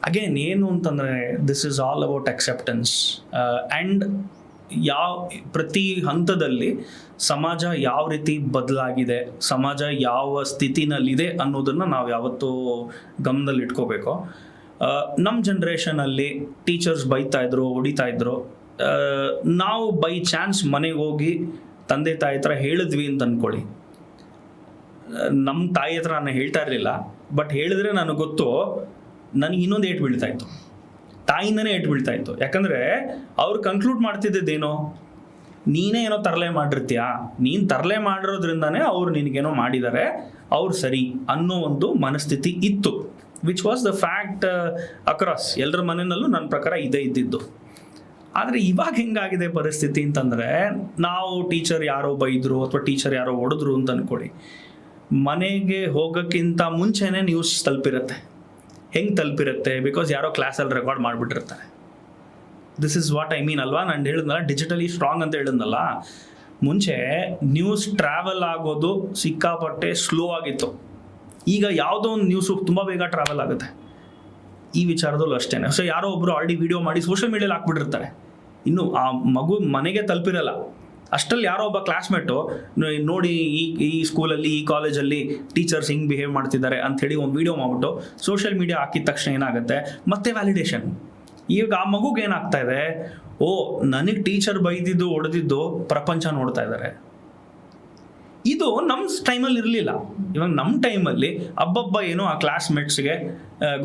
ಅಗೇನ್ ಏನು ಅಂತಂದರೆ, this is all about acceptance and ಪ್ರತಿ ಹಂತದಲ್ಲಿ ಸಮಾಜ ಯಾವ ರೀತಿ ಬದಲಾಗಿದೆ, ಸಮಾಜ ಯಾವ ಸ್ಥಿತಿನಲ್ಲಿದೆ ಅನ್ನೋದನ್ನು ನಾವು ಯಾವತ್ತೂ ಗಮನದಲ್ಲಿ ಇಟ್ಕೋಬೇಕು. ನಮ್ಮ ಜನ್ರೇಷನಲ್ಲಿ ಟೀಚರ್ಸ್ ಬೈತಾಯಿದ್ರು, ಹೊಡಿತಾಯಿದ್ರು. ನಾವು ಬೈ ಚಾನ್ಸ್ ಮನೆಗೆ ಹೋಗಿ ತಂದೆ ತಾಯಿ ಹತ್ರ ಹೇಳಿದ್ವಿ ಅಂತ ಅಂದ್ಕೊಳ್ಳಿ, ನಮ್ಮ ತಾಯಿ ಹತ್ರ ನಾನು ಹೇಳ್ತಾ ಇರಲಿಲ್ಲ, ಬಟ್ ಹೇಳಿದ್ರೆ ನನಗೆ ಗೊತ್ತು ನನಗೆ ಇನ್ನೊಂದು ಏಟು ಬೀಳ್ತಾಯಿತ್ತು, ತಾಯಿಯಿಂದನೇ ಏಟು ಬೀಳ್ತಾಯಿತ್ತು. ಯಾಕಂದರೆ ಅವ್ರು ಕನ್ಕ್ಲೂಡ್ ಮಾಡ್ತಿದ್ದೇನೋ, ನೀನೇ ಏನೋ ತರಲೆ ಮಾಡಿರ್ತೀಯಾ, ನೀನು ತರಲೆ ಮಾಡಿರೋದ್ರಿಂದನೇ ಅವ್ರು ನಿನಗೇನೋ ಮಾಡಿದ್ದಾರೆ, ಅವ್ರು ಸರಿ ಅನ್ನೋ ಒಂದು ಮನಸ್ಥಿತಿ ಇತ್ತು, which was the fact across ಎಲ್ಲರ ಮನೆಯಲ್ಲೂ ನನ್ನ ಪ್ರಕಾರ ಇದೇ ಇದ್ದಿದ್ದು. ಆದರೆ ಇವಾಗ ಹೆಂಗಾಗಿದೆ ಪರಿಸ್ಥಿತಿ ಅಂತಂದರೆ, ನಾವು ಟೀಚರ್ ಯಾರೋ ಬೈದರು ಅಥವಾ ಟೀಚರ್ ಯಾರೋ ಹೊಡೆದ್ರು ಅಂತ ಅಂದ್ಕೊಳ್ಳಿ, ಮನೆಗೆ ಹೋಗೋಕ್ಕಿಂತ ಮುಂಚೆನೇ ನ್ಯೂಸ್ ತಲುಪಿರುತ್ತೆ. ಹೆಂಗೆ ತಲುಪಿರುತ್ತೆ? ಬಿಕಾಸ್ ಯಾರೋ ಕ್ಲಾಸಲ್ಲಿ ರೆಕಾರ್ಡ್ ಮಾಡಿಬಿಟ್ಟಿರ್ತಾರೆ. This is what I mean ಅಲ್ವಾ. ನಾನು ಹೇಳಿದ್ನಲ್ಲ ಡಿಜಿಟಲಿ ಸ್ಟ್ರಾಂಗ್ ಅಂತ ಹೇಳಿದ್ನಲ್ಲ, ಮುಂಚೆ ನ್ಯೂಸ್ ಟ್ರಾವೆಲ್ ಆಗೋದು ಸಿಕ್ಕಾಪಟ್ಟೆ ಸ್ಲೋ ಆಗಿತ್ತು. ಈಗ ಯಾವುದೋ ಒಂದು ನ್ಯೂಸು ತುಂಬ ಬೇಗ ಟ್ರಾವೆಲ್ ಆಗುತ್ತೆ. ಈ ವಿಚಾರದಲ್ಲೂ ಅಷ್ಟೇ. ಸೊ ಯಾರೋ ಒಬ್ಬರು ಆಲ್ರೆಡಿ ವಿಡಿಯೋ ಮಾಡಿ ಸೋಷಿಯಲ್ ಮೀಡಿಯಲ್ಲಿ ಹಾಕ್ಬಿಟ್ಟಿರ್ತಾರೆ, ಇನ್ನು ಆ ಮಗು ಮನೆಗೆ ತಲುಪಿರಲ್ಲ. ಅಷ್ಟರಲ್ಲಿ ಯಾರೋ ಒಬ್ಬ ಕ್ಲಾಸ್ಮೇಟು ನೋಡಿ ಈ ಸ್ಕೂಲಲ್ಲಿ ಈ ಕಾಲೇಜಲ್ಲಿ ಟೀಚರ್ಸ್ ಹಿಂಗೆ ಬಿಹೇವ್ ಮಾಡ್ತಿದ್ದಾರೆ ಅಂಥೇಳಿ ಒಂದು ವೀಡಿಯೋ ಮಾಡಿಬಿಟ್ಟು ಸೋಷಿಯಲ್ ಮೀಡಿಯಾ ಹಾಕಿದ ತಕ್ಷಣ ಏನಾಗುತ್ತೆ, ಮತ್ತೆ ವ್ಯಾಲಿಡೇಷನ್. ಈಗ ಆ ಮಗುಗೆ ಏನಾಗ್ತಾ ಇದೆ, ಓ ನನಗೆ ಟೀಚರ್ ಬೈದಿದ್ದು ಹೊಡೆದಿದ್ದು ಪ್ರಪಂಚ ನೋಡ್ತಾ ಇದ್ದಾರೆ. ಇದು ನಮ್ಮ ಟೈಮಲ್ಲಿ ಇರಲಿಲ್ಲ. ಇವಾಗ ನಮ್ಮ ಟೈಮಲ್ಲಿ ಹಬ್ಬಬ್ಬ ಏನೋ ಆ ಕ್ಲಾಸ್ಮೇಟ್ಸ್ಗೆ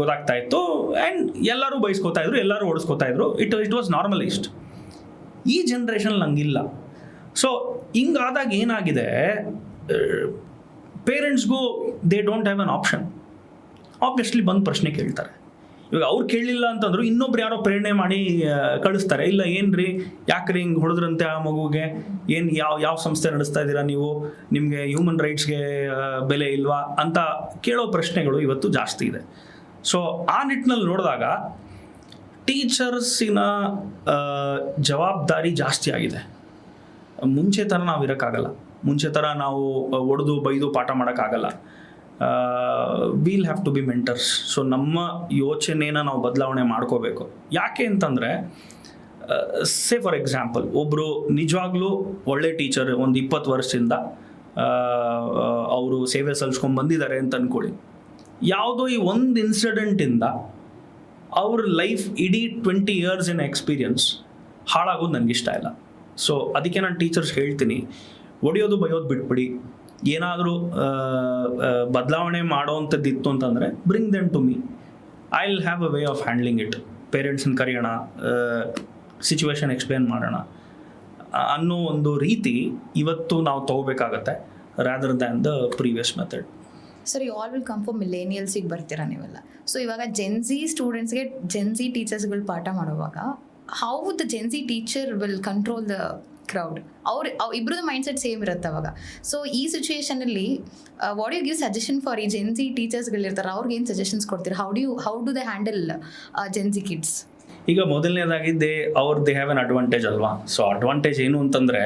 ಗೊತ್ತಾಗ್ತಾ ಇತ್ತು, ಆ್ಯಂಡ್ ಎಲ್ಲರೂ ಬೈಸ್ಕೋತಾ ಇದ್ರು, ಎಲ್ಲರೂ ಓಡಿಸ್ಕೋತಾ ಇದ್ರು. It was normalised. ಈ ಜನ್ರೇಷನಲ್ಲಿ ಹಂಗಿಲ್ಲ. ಸೊ ಹಿಂಗಾದಾಗ ಏನಾಗಿದೆ, ಪೇರೆಂಟ್ಸ್ಗೂ they don't have an option. Obviously ಬಂದು ಪ್ರಶ್ನೆ ಕೇಳ್ತಾರೆ. ಇವಾಗ ಅವ್ರು ಕೇಳಲಿಲ್ಲ ಅಂತಂದ್ರು ಇನ್ನೊಬ್ರು ಯಾರೋ ಪ್ರೇರಣೆ ಮಾಡಿ ಕಳಿಸ್ತಾರೆ, ಇಲ್ಲ ಏನ್ರಿ ಯಾಕ್ರಿ ಹಿಂಗೆ ಹೊಡೆದ್ರಂತೆ ಆ ಮಗುಗೆ, ಏನು ಯಾವ ಸಂಸ್ಥೆ ನಡೆಸ್ತಾ ಇದ್ದೀರಾ ನೀವು, ನಿಮಗೆ ಹ್ಯೂಮನ್ ರೈಟ್ಸ್ಗೆ ಬೆಲೆ ಇಲ್ವಾ ಅಂತ ಕೇಳೋ ಪ್ರಶ್ನೆಗಳು ಇವತ್ತು ಜಾಸ್ತಿ ಇದೆ. ಸೊ ಆ ನಿಟ್ಟಿನಲ್ಲಿ ನೋಡಿದಾಗ ಟೀಚರ್ಸಿನ ಜವಾಬ್ದಾರಿ ಜಾಸ್ತಿ ಆಗಿದೆ. ಮುಂಚೆ ಥರ ನಾವು ಇರೋಕ್ಕಾಗಲ್ಲ, ಮುಂಚೆ ಥರ ನಾವು ಒಡೆದು ಬೈದು ಪಾಠ ಮಾಡೋಕ್ಕಾಗಲ್ಲ. Will have to be mentors. So ನಮ್ಮ ಯೋಚನೆನ ನಾವು ಬದಲಾವಣೆ ಮಾಡ್ಕೋಬೇಕು. ಯಾಕೆ ಅಂತಂದರೆ ಸೇ ಫಾರ್ ಎಕ್ಸಾಂಪಲ್ ಒಬ್ಬರು ನಿಜವಾಗ್ಲೂ ಒಳ್ಳೆ ಟೀಚರ್ ಒಂದು 20 ವರ್ಷದಿಂದ ಅವರು ಸೇವೆ ಸಲ್ಲಿಸ್ಕೊಂಡು ಬಂದಿದ್ದಾರೆ ಅಂತ ಅಂದ್ಕೊಳ್ಳಿ. ಯಾವುದೋ ಈ ಒಂದು ಇನ್ಸಿಡೆಂಟಿಂದ ಅವ್ರ ಲೈಫ್ ಇಡೀ 20 years ಇನ್ ಎಕ್ಸ್ಪೀರಿಯನ್ಸ್ ಹಾಳಾಗೋದು ನನಗಿಷ್ಟ ಇಲ್ಲ. ಸೊ ಅದಕ್ಕೆ ನಾನು ಟೀಚರ್ಸ್ ಹೇಳ್ತೀನಿ, ಹೊಡೆಯೋದು ಬೈಯೋದು ಬಿಟ್ಬಿಡಿ. ಏನಾದರೂ ಬದಲಾವಣೆ ಮಾಡೋವಂಥದ್ದಿತ್ತು ಅಂತಂದರೆ bring them to me, I will have a way of handling it. ಪೇರೆಂಟ್ಸನ್ನ ಕರೆಯೋಣ, ಸಿಚುವೇಶನ್ ಎಕ್ಸ್ಪ್ಲೇನ್ ಮಾಡೋಣ ಅನ್ನೋ ಒಂದು ರೀತಿ ಇವತ್ತು ನಾವು ತೊಗೋಬೇಕಾಗತ್ತೆ, rather than the previous method. Sir, you all will come for ಮಿಲೇನಿಯಲ್ಸಿಗೆ ಬರ್ತೀರಾ ನೀವೆಲ್ಲ. ಸೊ ಇವಾಗ ಜೆನ್ಸಿ ಸ್ಟೂಡೆಂಟ್ಸ್ಗೆ ಜೆನ್ಸಿ ಟೀಚರ್ಸ್ಗಳು ಪಾಠ ಮಾಡುವಾಗ how the Gen Z teacher will control the crowd? ಇಬ್ಬರದ್ದು ಮೈಂಡ್ ಸೆಟ್ ಸೇಮ್ ಇರುತ್ತೆ ಅವಾಗ. ಸೊ ಈ ಸಿಚುಯೇಷನಲ್ಲಿ what you give suggestion for ಈ ಜೆನ್ಸಿ ಟೀಚರ್ಸ್ಗಳಿರ್ತಾರೆ, ಅವ್ರಿಗೆ ಏನು ಸಜೆಷನ್ಸ್ ಕೊಡ್ತೀರಾ? How do they handle Gen Z kids? ಈಗ ಮೊದಲನೇದಾಗಿ ದೇ ಹ್ಯಾವ್ ಅನ್ ಅಡ್ವಾಂಟೇಜ್ ಅಲ್ವಾ. ಸೊ ಅಡ್ವಾಂಟೇಜ್ ಏನು ಅಂತಂದರೆ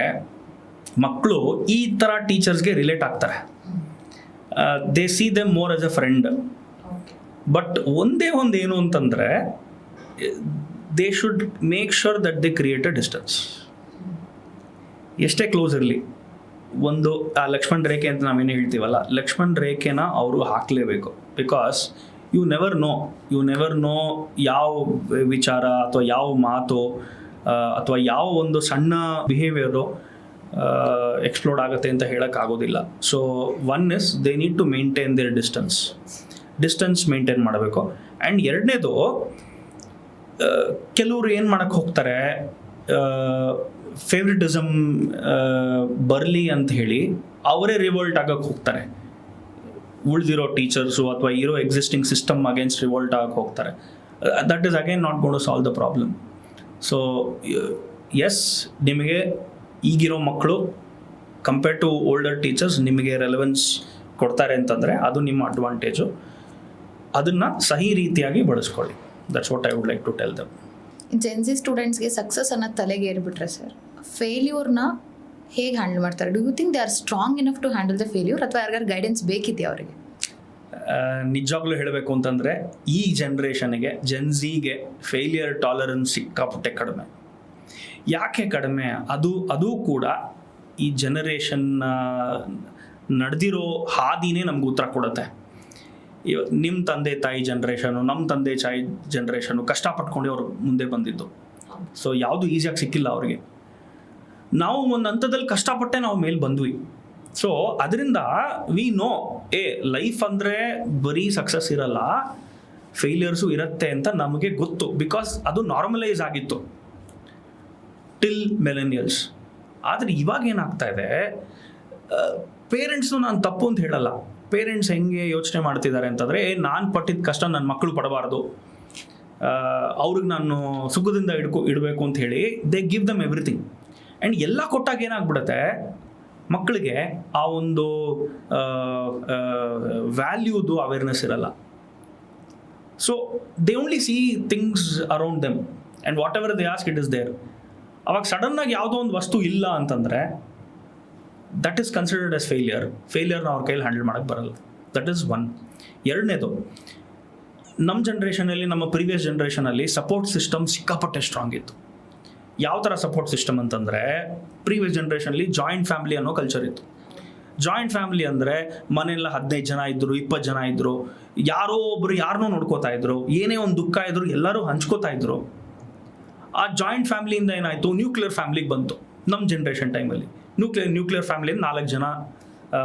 ಮಕ್ಕಳು ಈ ಥರ ಟೀಚರ್ಸ್ಗೆ ರಿಲೇಟ್ ಆಗ್ತಾರೆ. They see them more as a friend. But ಒಂದೇ ಒಂದು ಏನು ಅಂತಂದರೆ they should make sure that they create a distance. ಎಷ್ಟೇ ಕ್ಲೋಸ್ ಇರಲಿ, ಒಂದು ಆ ಲಕ್ಷ್ಮಣ್ ರೇಖೆ ಅಂತ ನಾವೇನು ಹೇಳ್ತೀವಲ್ಲ, ಲಕ್ಷ್ಮಣ್ ರೇಖೆನ ಅವರು ಹಾಕಲೇಬೇಕು. ಬಿಕಾಸ್ ಯು ನೆವರ್ ನೋ ಯಾವ ವಿಚಾರ ಅಥವಾ ಯಾವ ಮಾತು ಅಥವಾ ಯಾವ ಒಂದು ಸಣ್ಣ ಬಿಹೇವಿಯರು ಎಕ್ಸ್ಪ್ಲೋರ್ಡ್ ಆಗುತ್ತೆ ಅಂತ ಹೇಳೋಕ್ಕಾಗೋದಿಲ್ಲ. So one is they need to maintain their distance maintain ಮಾಡಬೇಕು. ಆ್ಯಂಡ್ ಎರಡನೇದು, ಕೆಲವರು ಏನು ಮಾಡೋಕ್ಕೆ ಹೋಗ್ತಾರೆ, ಫೇವ್ರಿಟಿಸಮ್ ಬರಲಿ ಅಂತ ಹೇಳಿ ಅವರೇ ರಿವೋಲ್ಟ್ ಆಗೋಕ್ಕೆ ಹೋಗ್ತಾರೆ. ಉಳಿದಿರೋ ಟೀಚರ್ಸು ಅಥವಾ ಇರೋ ಎಕ್ಸಿಸ್ಟಿಂಗ್ ಸಿಸ್ಟಮ್ ಅಗೇನ್ಸ್ಟ್ ರಿವೋಲ್ಟ್ ಆಗೋಕ್ಕೆ ಹೋಗ್ತಾರೆ. That is again not going to solve the problem. So yes, ನಿಮಗೆ ಈಗಿರೋ ಮಕ್ಕಳು ಕಂಪೇರ್ ಟು ಓಲ್ಡರ್ ಟೀಚರ್ಸ್ ನಿಮಗೆ ರೆಲೆವೆನ್ಸ್ ಕೊಡ್ತಾರೆ ಅಂತಂದರೆ ಅದು ನಿಮ್ಮ ಅಡ್ವಾಂಟೇಜು. ಅದನ್ನು ಸಹಿ ರೀತಿಯಾಗಿ ಬಳಸ್ಕೊಳ್ಳಿ. That's what I would like to tell them. Gen Z ಸ್ಟೂಡೆಂಟ್ಸ್ಗೆ ಸಕ್ಸಸ್ ಅನ್ನೋದು ತಲೆಗೆ ಏರ್ಬಿಟ್ರೆ ಸರ್, ಫೇಲ್ಯೂರ್ನ ಹೇಗೆ ಹ್ಯಾಂಡಲ್ ಮಾಡ್ತಾರೆ? Do you think they are strong enough to handle the failure, ಅಥವಾ ಯಾರಿಗಾರು ಗೈಡೆನ್ಸ್ ಬೇಕಿದೆಯಾ ಅವರಿಗೆ? ನಿಜವಾಗ್ಲೂ ಹೇಳಬೇಕು ಅಂತಂದರೆ ಈ ಜನ್ರೇಷನ್ಗೆ, ಜೆನ್ಸಿಗೆ ಫೇಲಿಯರ್ ಟಾಲರೆನ್ಸ್ ಸಿಕ್ಕಾಪಟ್ಟೆ ಕಡಿಮೆ. ಯಾಕೆ ಕಡಿಮೆ? ಅದು ಕೂಡ ಈ ಜನರೇಷನ್ ನಡೆದಿರೋ ಹಾದಿನೇ ನಮ್ಗೆ ಉತ್ತರ ಕೊಡುತ್ತೆ. ನಿಮ್ಮ ತಂದೆ ತಾಯಿ ಜನ್ರೇಷನು, ನಮ್ಮ ತಂದೆ ತಾಯಿ ಜನ್ರೇಷನು ಕಷ್ಟಪಟ್ಕೊಂಡು ಅವ್ರು ಮುಂದೆ ಬಂದಿದ್ದು. ಸೊ ಯಾವುದು ಈಸಿಯಾಗಿ ಸಿಕ್ಕಿಲ್ಲ ಅವ್ರಿಗೆ. ನಾವು ಒಂದು ಹಂತದಲ್ಲಿ ಕಷ್ಟಪಟ್ಟೆ ನಾವು ಮೇಲೆ ಬಂದ್ವಿ. ಸೊ ಅದರಿಂದ ವಿ ನೋ ಲೈಫ್ ಅಂದರೆ ಬರೀ ಸಕ್ಸಸ್ ಇರಲ್ಲ, ಫೇಲಿಯರ್ಸು ಇರುತ್ತೆ ಅಂತ ನಮಗೆ ಗೊತ್ತು. ಬಿಕಾಸ್ ಅದು ನಾರ್ಮಲೈಸ್ ಆಗಿತ್ತು ಟಿಲ್ ಮಿಲೆನಿಯಲ್ಸ್. ಆದರೆ ಇವಾಗ ಏನಾಗ್ತಾ ಇದೆ, ಪೇರೆಂಟ್ಸ್ನು ನಾನು ತಪ್ಪು ಅಂತ ಹೇಳಲ್ಲ. ಪೇರೆಂಟ್ಸ್ ಹೆಂಗೆ ಯೋಚನೆ ಮಾಡ್ತಿದ್ದಾರೆ ಅಂತಂದರೆ, ನಾನು ಪಟ್ಟಿದ್ದ ಕಷ್ಟ ನನ್ನ ಮಕ್ಕಳು ಪಡಬಾರ್ದು, ಅವ್ರಿಗೆ ನಾನು ಸುಖದಿಂದ ಇಡಬೇಕು ಅಂತ ಹೇಳಿ they give them everything. And ಎಲ್ಲ ಕೊಟ್ಟಾಗ ಏನಾಗ್ಬಿಡುತ್ತೆ, ಮಕ್ಕಳಿಗೆ ಆ ಒಂದು ವ್ಯಾಲ್ಯೂದು ಅವೇರ್ನೆಸ್ ಇರಲ್ಲ. So they only see things around them and whatever they ask it is there. ಅವಾಗ ಸಡನ್ನಾಗಿ ಯಾವುದೋ ಒಂದು ವಸ್ತು ಇಲ್ಲ ಅಂತಂದರೆ ದಟ್ ಈಸ್ ಕನ್ಸಿಡರ್ಡ್ ಆಸ್ ಫೇಲಿಯರ್ನ ಅವ್ರ ಕೈಯಲ್ಲಿ ಹ್ಯಾಂಡಲ್ ಮಾಡೋಕ್ಕೆ ಬರಲ್ಲ. That is one. ಎರಡನೇದು, ನಮ್ಮ ಜನ್ರೇಷನಲ್ಲಿ, ನಮ್ಮ ಪ್ರೀವಿಯಸ್ ಜನ್ರೇಷನಲ್ಲಿ ಸಪೋರ್ಟ್ ಸಿಸ್ಟಮ್ ಸಿಕ್ಕಾಪಟ್ಟೆ ಸ್ಟ್ರಾಂಗ್ ಇತ್ತು. ಯಾವ ಥರ ಸಪೋರ್ಟ್ ಸಿಸ್ಟಮ್ ಅಂತಂದರೆ, ಪ್ರೀವಿಯಸ್ ಜನ್ರೇಷನಲ್ಲಿ ಜಾಯಿಂಟ್ ಫ್ಯಾಮಿಲಿ ಅನ್ನೋ ಕಲ್ಚರ್ ಇತ್ತು. ಜಾಯಿಂಟ್ ಫ್ಯಾಮಿಲಿ ಅಂದರೆ ಮನೆಯೆಲ್ಲ 15 ಜನ ಇದ್ದರು, 20 ಜನ ಇದ್ದರು, ಯಾರೋ ಒಬ್ಬರು ಯಾರನ್ನೂ ನೋಡ್ಕೋತಾ ಇದ್ರು, ಏನೇ ಒಂದು ದುಃಖ ಇದ್ರು ಎಲ್ಲರೂ ಹಂಚ್ಕೋತಾ ಇದ್ರು. ಆ ಜಾಯಿಂಟ್ ಫ್ಯಾಮಿಲಿಯಿಂದ ಏನಾಯಿತು, ನ್ಯೂಕ್ಲಿಯರ್ ಫ್ಯಾಮಿಲಿಗೆ ಬಂತು ನಮ್ಮ ಜನ್ರೇಷನ್ ಟೈಮಲ್ಲಿ. ನ್ಯೂಕ್ಲಿಯರ್ ಫ್ಯಾಮಿಲಿಯಿಂದ 4 ಜನ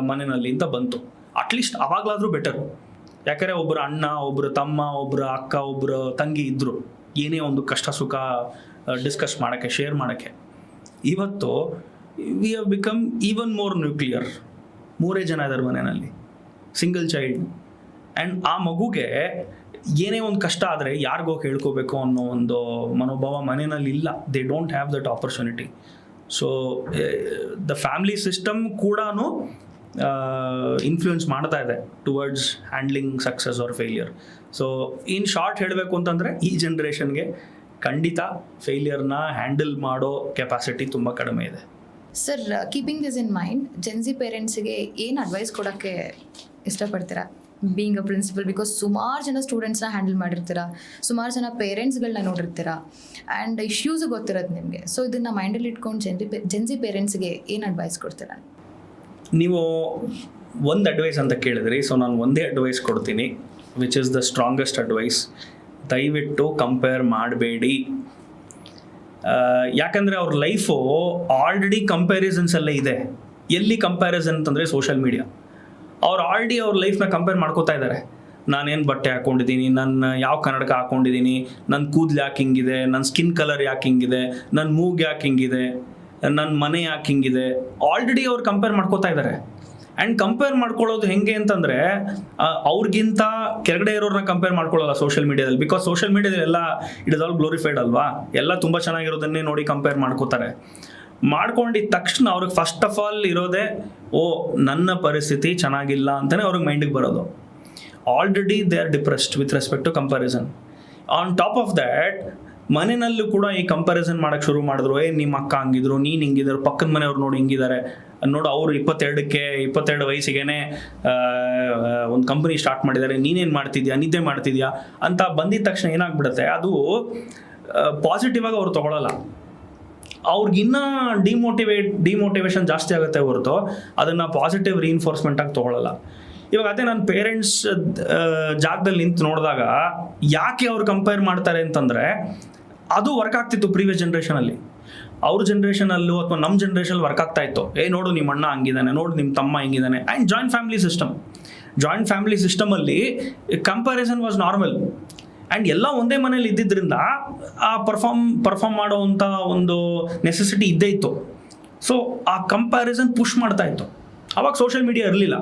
ಮನೆಯಲ್ಲಿ ಅಂತ ಬಂತು. ಅಟ್ಲೀಸ್ಟ್ ಅವಾಗಲಾದರೂ ಬೆಟರು. ಯಾಕಂದರೆ ಒಬ್ಬರು ಅಣ್ಣ, ಒಬ್ಬರು ತಮ್ಮ, ಒಬ್ಬರು ಅಕ್ಕ, ಒಬ್ಬರು ತಂಗಿ ಇದ್ದರು, ಏನೇ ಒಂದು ಕಷ್ಟ ಸುಖ ಡಿಸ್ಕಸ್ ಮಾಡೋಕ್ಕೆ, ಶೇರ್ ಮಾಡೋಕ್ಕೆ. ಇವತ್ತು we have become even more nuclear. 3 ಜನ ಇದ್ದಾರೆ ಮನೆಯಲ್ಲಿ, ಸಿಂಗಲ್ ಚೈಲ್ಡ್. ಆ್ಯಂಡ್ ಆ ಮಗುಗೆ ಏನೇ ಒಂದು ಕಷ್ಟ ಆದರೆ ಯಾರಿಗೋ ಹೇಳ್ಕೋಬೇಕು ಅನ್ನೋ ಒಂದು ಮನೋಭಾವ ಮನೆಯಲ್ಲಿ ಇಲ್ಲ. They don't have that opportunity. So the family system ಕೂಡ ಇನ್ಫ್ಲೂಯೆನ್ಸ್ ಮಾಡ್ತಾ ಇದೆ towards handling success or failure. So in short ಹೇಳಬೇಕು ಅಂತಂದರೆ ಈ ಜನ್ರೇಷನ್ಗೆ ಖಂಡಿತ ಫೇಲಿಯರ್ನ ಹ್ಯಾಂಡಲ್ ಮಾಡೋ ಕೆಪಾಸಿಟಿ ತುಂಬ ಕಡಿಮೆ ಇದೆ. Sir, keeping this in mind, Gen Z ಪೇರೆಂಟ್ಸಿಗೆ ಏನು ಅಡ್ವೈಸ್ ಕೊಡೋಕ್ಕೆ ಇಷ್ಟಪಡ್ತೀರಾ ಬೀಯಿಂಗ್ ಅ ಪ್ರಿನ್ಸಿಪಲ್? ಬಿಕಾಸ್ ಸುಮಾರು ಜನ ಸ್ಟೂಡೆಂಟ್ಸ್ನ ಹ್ಯಾಂಡಲ್ ಮಾಡಿರ್ತೀರಾ, ಸುಮಾರು ಜನ ಪೇರೆಂಟ್ಸ್ಗಳನ್ನ ನೋಡಿರ್ತೀರಾ, ಆ್ಯಂಡ್ ಇಶ್ಯೂಸ್ ಗೊತ್ತಿರೋದು ನಿಮಗೆ. ಸೊ ಇದನ್ನು ಮೈಂಡಲ್ಲಿ ಇಟ್ಕೊಂಡು ಜೆನ್ಸಿ ಪೇರೆಂಟ್ಸ್ಗೆ ಏನು ಅಡ್ವೈಸ್ ಕೊಡ್ತೀರಾ? ನೀವು ಒಂದು ಅಡ್ವೈಸ್ ಅಂತ ಕೇಳಿದ್ರಿ, ಸೊ ನಾನು ಒಂದೇ ಅಡ್ವೈಸ್ ಕೊಡ್ತೀನಿ, which is the strongest advice. ದಯವಿಟ್ಟು ಕಂಪೇರ್ ಮಾಡಬೇಡಿ. ಯಾಕಂದರೆ ಅವ್ರ ಲೈಫು ಆಲ್ರೆಡಿ ಕಂಪ್ಯಾರಿಸನ್ಸಲ್ಲೇ ಇದೆ. ಎಲ್ಲಿ ಕಂಪ್ಯಾರಿಸನ್ ಅಂತಂದರೆ ಸೋಷಿಯಲ್ ಮೀಡಿಯಾ. ಅವ್ರು ಆಲ್ರೆಡಿ ಅವ್ರ ಲೈಫ್ನ ಕಂಪೇರ್ ಮಾಡ್ಕೋತಾ ಇದ್ದಾರೆ. ನಾನೇನು ಬಟ್ಟೆ ಹಾಕ್ಕೊಂಡಿದ್ದೀನಿ, ನನ್ನ ಯಾವ ಕನ್ನಡಕ ಹಾಕ್ಕೊಂಡಿದ್ದೀನಿ, ನನ್ನ ಕೂದಲು ಯಾಕೆ ಹಿಂಗಿದೆ, ನನ್ನ ಸ್ಕಿನ್ ಕಲರ್ ಯಾಕೆ ಹಿಂಗಿದೆ, ನನ್ನ ಮೂಗ್ ಯಾಕೆ ಹಿಂಗಿದೆ, ನನ್ನ ಮನೆ ಯಾಕೆ ಹಿಂಗಿದೆ, ಆಲ್ರೆಡಿ ಅವ್ರು ಕಂಪೇರ್ ಮಾಡ್ಕೋತಾ ಇದ್ದಾರೆ. ಆ್ಯಂಡ್ ಕಂಪೇರ್ ಮಾಡ್ಕೊಳ್ಳೋದು ಹೆಂಗೆ ಅಂತಂದರೆ ಅವ್ರಿಗಿಂತ ಕೆಳಗಡೆ ಇರೋರನ್ನ ಕಂಪೇರ್ ಮಾಡ್ಕೊಳ್ಳೋಲ್ಲ ಸೋಷಿಯಲ್ ಮೀಡಿಯಾದಲ್ಲಿ. ಬಿಕಾಸ್ ಸೋಷಿಯಲ್ ಮೀಡಿಯಾದಲ್ಲಿ ಎಲ್ಲ ಇಟ್ ಇಸ್ ಆಲ್ ಗ್ಲೋರಿಫೈಡ್ ಅಲ್ವಾ, ಎಲ್ಲ ತುಂಬ ಚೆನ್ನಾಗಿರೋದನ್ನೇ ನೋಡಿ ಕಂಪೇರ್ ಮಾಡ್ಕೋತಾರೆ. ಮಾಡ್ಕೊಂಡಿದ್ದ ತಕ್ಷಣ ಅವ್ರಿಗೆ ಫಸ್ಟ್ ಆಫ್ ಆಲ್ ಇರೋದೇ, ಓ ನನ್ನ ಪರಿಸ್ಥಿತಿ ಚೆನ್ನಾಗಿಲ್ಲ ಅಂತಲೇ ಅವ್ರಿಗೆ ಮೈಂಡಿಗೆ ಬರೋದು. Already they are depressed with respect to comparison. On top of that ಮನೆಯಲ್ಲೂ ಕೂಡ ಈ ಕಂಪ್ಯಾರಿಸನ್ ಮಾಡೋಕ್ಕೆ ಶುರು ಮಾಡಿದ್ರು. ನಿಮ್ಮ ಅಕ್ಕ ಹಂಗಿದ್ರು, ನೀನು ಹಿಂಗಿದ್ರು, ಪಕ್ಕದ ಮನೆಯವ್ರು ನೋಡಿ ಹಿಂಗಿದ್ದಾರೆ, ನೋಡು ಅವರು 22 ವಯಸ್ಸಿಗೆ ಒಂದು ಕಂಪನಿ ಸ್ಟಾರ್ಟ್ ಮಾಡಿದ್ದಾರೆ, ನೀನೇನು ಮಾಡ್ತಿದ್ಯಾ, ನಿದ್ದೆ ಮಾಡ್ತಿದ್ಯಾ ಅಂತ ಬಂದಿದ್ದ ತಕ್ಷಣ ಏನಾಗ್ಬಿಡುತ್ತೆ, ಅದು ಪಾಸಿಟಿವ್ ಆಗಿ ಅವ್ರು ತೊಗೊಳಲ್ಲ. ಅವ್ರಿಗಿನ್ನೂ ಡಿಮೋಟಿವೇಶನ್ ಜಾಸ್ತಿ ಆಗುತ್ತೆ ಹೊರತು ಅದನ್ನು ಪಾಸಿಟಿವ್ ರೀಇನ್ಫೋರ್ಸ್ಮೆಂಟ್ ಆಗಿ ತೊಗೊಳಲ್ಲ. ಇವಾಗ ಅದೇ ನನ್ನ ಪೇರೆಂಟ್ಸ್ ಜಾಗದಲ್ಲಿ ನಿಂತು ನೋಡಿದಾಗ ಯಾಕೆ ಅವ್ರು ಕಂಪೇರ್ ಮಾಡ್ತಾರೆ ಅಂತಂದರೆ, ಅದು ವರ್ಕ್ ಆಗ್ತಿತ್ತು ಪ್ರೀವಿಯಸ್ ಜನ್ರೇಷನಲ್ಲಿ. ಅವ್ರ ಜನ್ರೇಷನಲ್ಲೂ ಅಥವಾ ನಮ್ಮ ಜನ್ರೇಷನಲ್ಲಿ ವರ್ಕ್ ಆಗ್ತಾ ಇತ್ತು. ನೋಡು ನಿಮ್ಮ ಅಣ್ಣ ಹಂಗಿದ್ದಾನೆ, ನೋಡು ನಿಮ್ಮ ತಮ್ಮ ಹಿಂಗಿದ್ದಾನೆ. ಆ್ಯಂಡ್ ಜಾಯಿಂಟ್ ಫ್ಯಾಮಿಲಿ ಸಿಸ್ಟಮಲ್ಲಿ ಕಂಪ್ಯಾರಿಸನ್ ವಾಸ್ ನಾರ್ಮಲ್. ಆ್ಯಂಡ್ ಎಲ್ಲ ಒಂದೇ ಮನೇಲಿ ಇದ್ದಿದ್ದರಿಂದ ಆ ಪರ್ಫಾರ್ಮ್ ಮಾಡೋವಂಥ ಒಂದು ನೆಸೆಸಿಟಿ ಇದ್ದೇ ಇತ್ತು. ಸೊ ಆ ಕಂಪ್ಯಾರಿಸನ್ ಪುಷ್ ಮಾಡ್ತಾ ಇತ್ತು. ಅವಾಗ ಸೋಷಿಯಲ್ ಮೀಡಿಯಾ ಇರಲಿಲ್ಲ.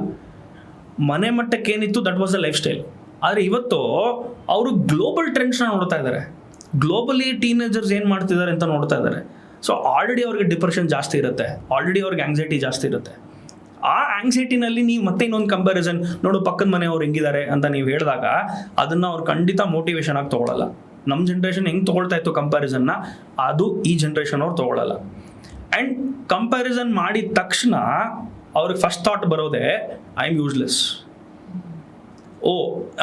ಮನೆ ಮಟ್ಟಕ್ಕೆ ಏನಿತ್ತು that was the life style. ಆದರೆ ಇವತ್ತು ಅವರು ಗ್ಲೋಬಲ್ ಟ್ರೆಂಡ್ಸ್ನ ನೋಡ್ತಾ ಇದ್ದಾರೆ. ಗ್ಲೋಬಲಿ ಟೀನೇಜರ್ಸ್ ಏನು ಮಾಡ್ತಿದ್ದಾರೆ ಅಂತ ನೋಡ್ತಾ ಇದ್ದಾರೆ. ಸೊ ಆಲ್ರೆಡಿ ಅವ್ರಿಗೆ ಡಿಪ್ರೆಷನ್ ಜಾಸ್ತಿ ಇರುತ್ತೆ, ಆಲ್ರೆಡಿ ಅವ್ರಿಗೆ ಆಂಗ್ಸೈಟಿ ಜಾಸ್ತಿ ಇರುತ್ತೆ. ಆ ಆಂಗ್ಸೈಟಿನಲ್ಲಿ ನೀವು ಮತ್ತೆ ಇನ್ನೊಂದು ಕಂಪ್ಯಾರಿಸನ್, ನೋಡು ಪಕ್ಕದ ಮನೆಯವ್ರು ಹೆಂಗಿದ್ದಾರೆ ಅಂತ ನೀವು ಹೇಳಿದಾಗ ಅದನ್ನು ಅವ್ರು ಖಂಡಿತ ಮೋಟಿವೇಶನ್ ಆಗಿ ತೊಗೊಳಲ್ಲ. ನಮ್ಮ ಜನ್ರೇಷನ್ ಹೆಂಗೆ ತೊಗೊಳ್ತಾ ಇತ್ತು ಕಂಪ್ಯಾರಿಸನ್ನ, ಅದು ಈ ಜನ್ರೇಷನ್ ಅವ್ರು ತೊಗೊಳಲ್ಲ. ಆ್ಯಂಡ್ ಕಂಪ್ಯಾರಿಸನ್ ಮಾಡಿದ ತಕ್ಷಣ ಅವ್ರಿಗೆ ಫಸ್ಟ್ ಥಾಟ್ ಬರೋದೇ ಐ ಆಮ್ ಯೂಸ್ಲೆಸ್.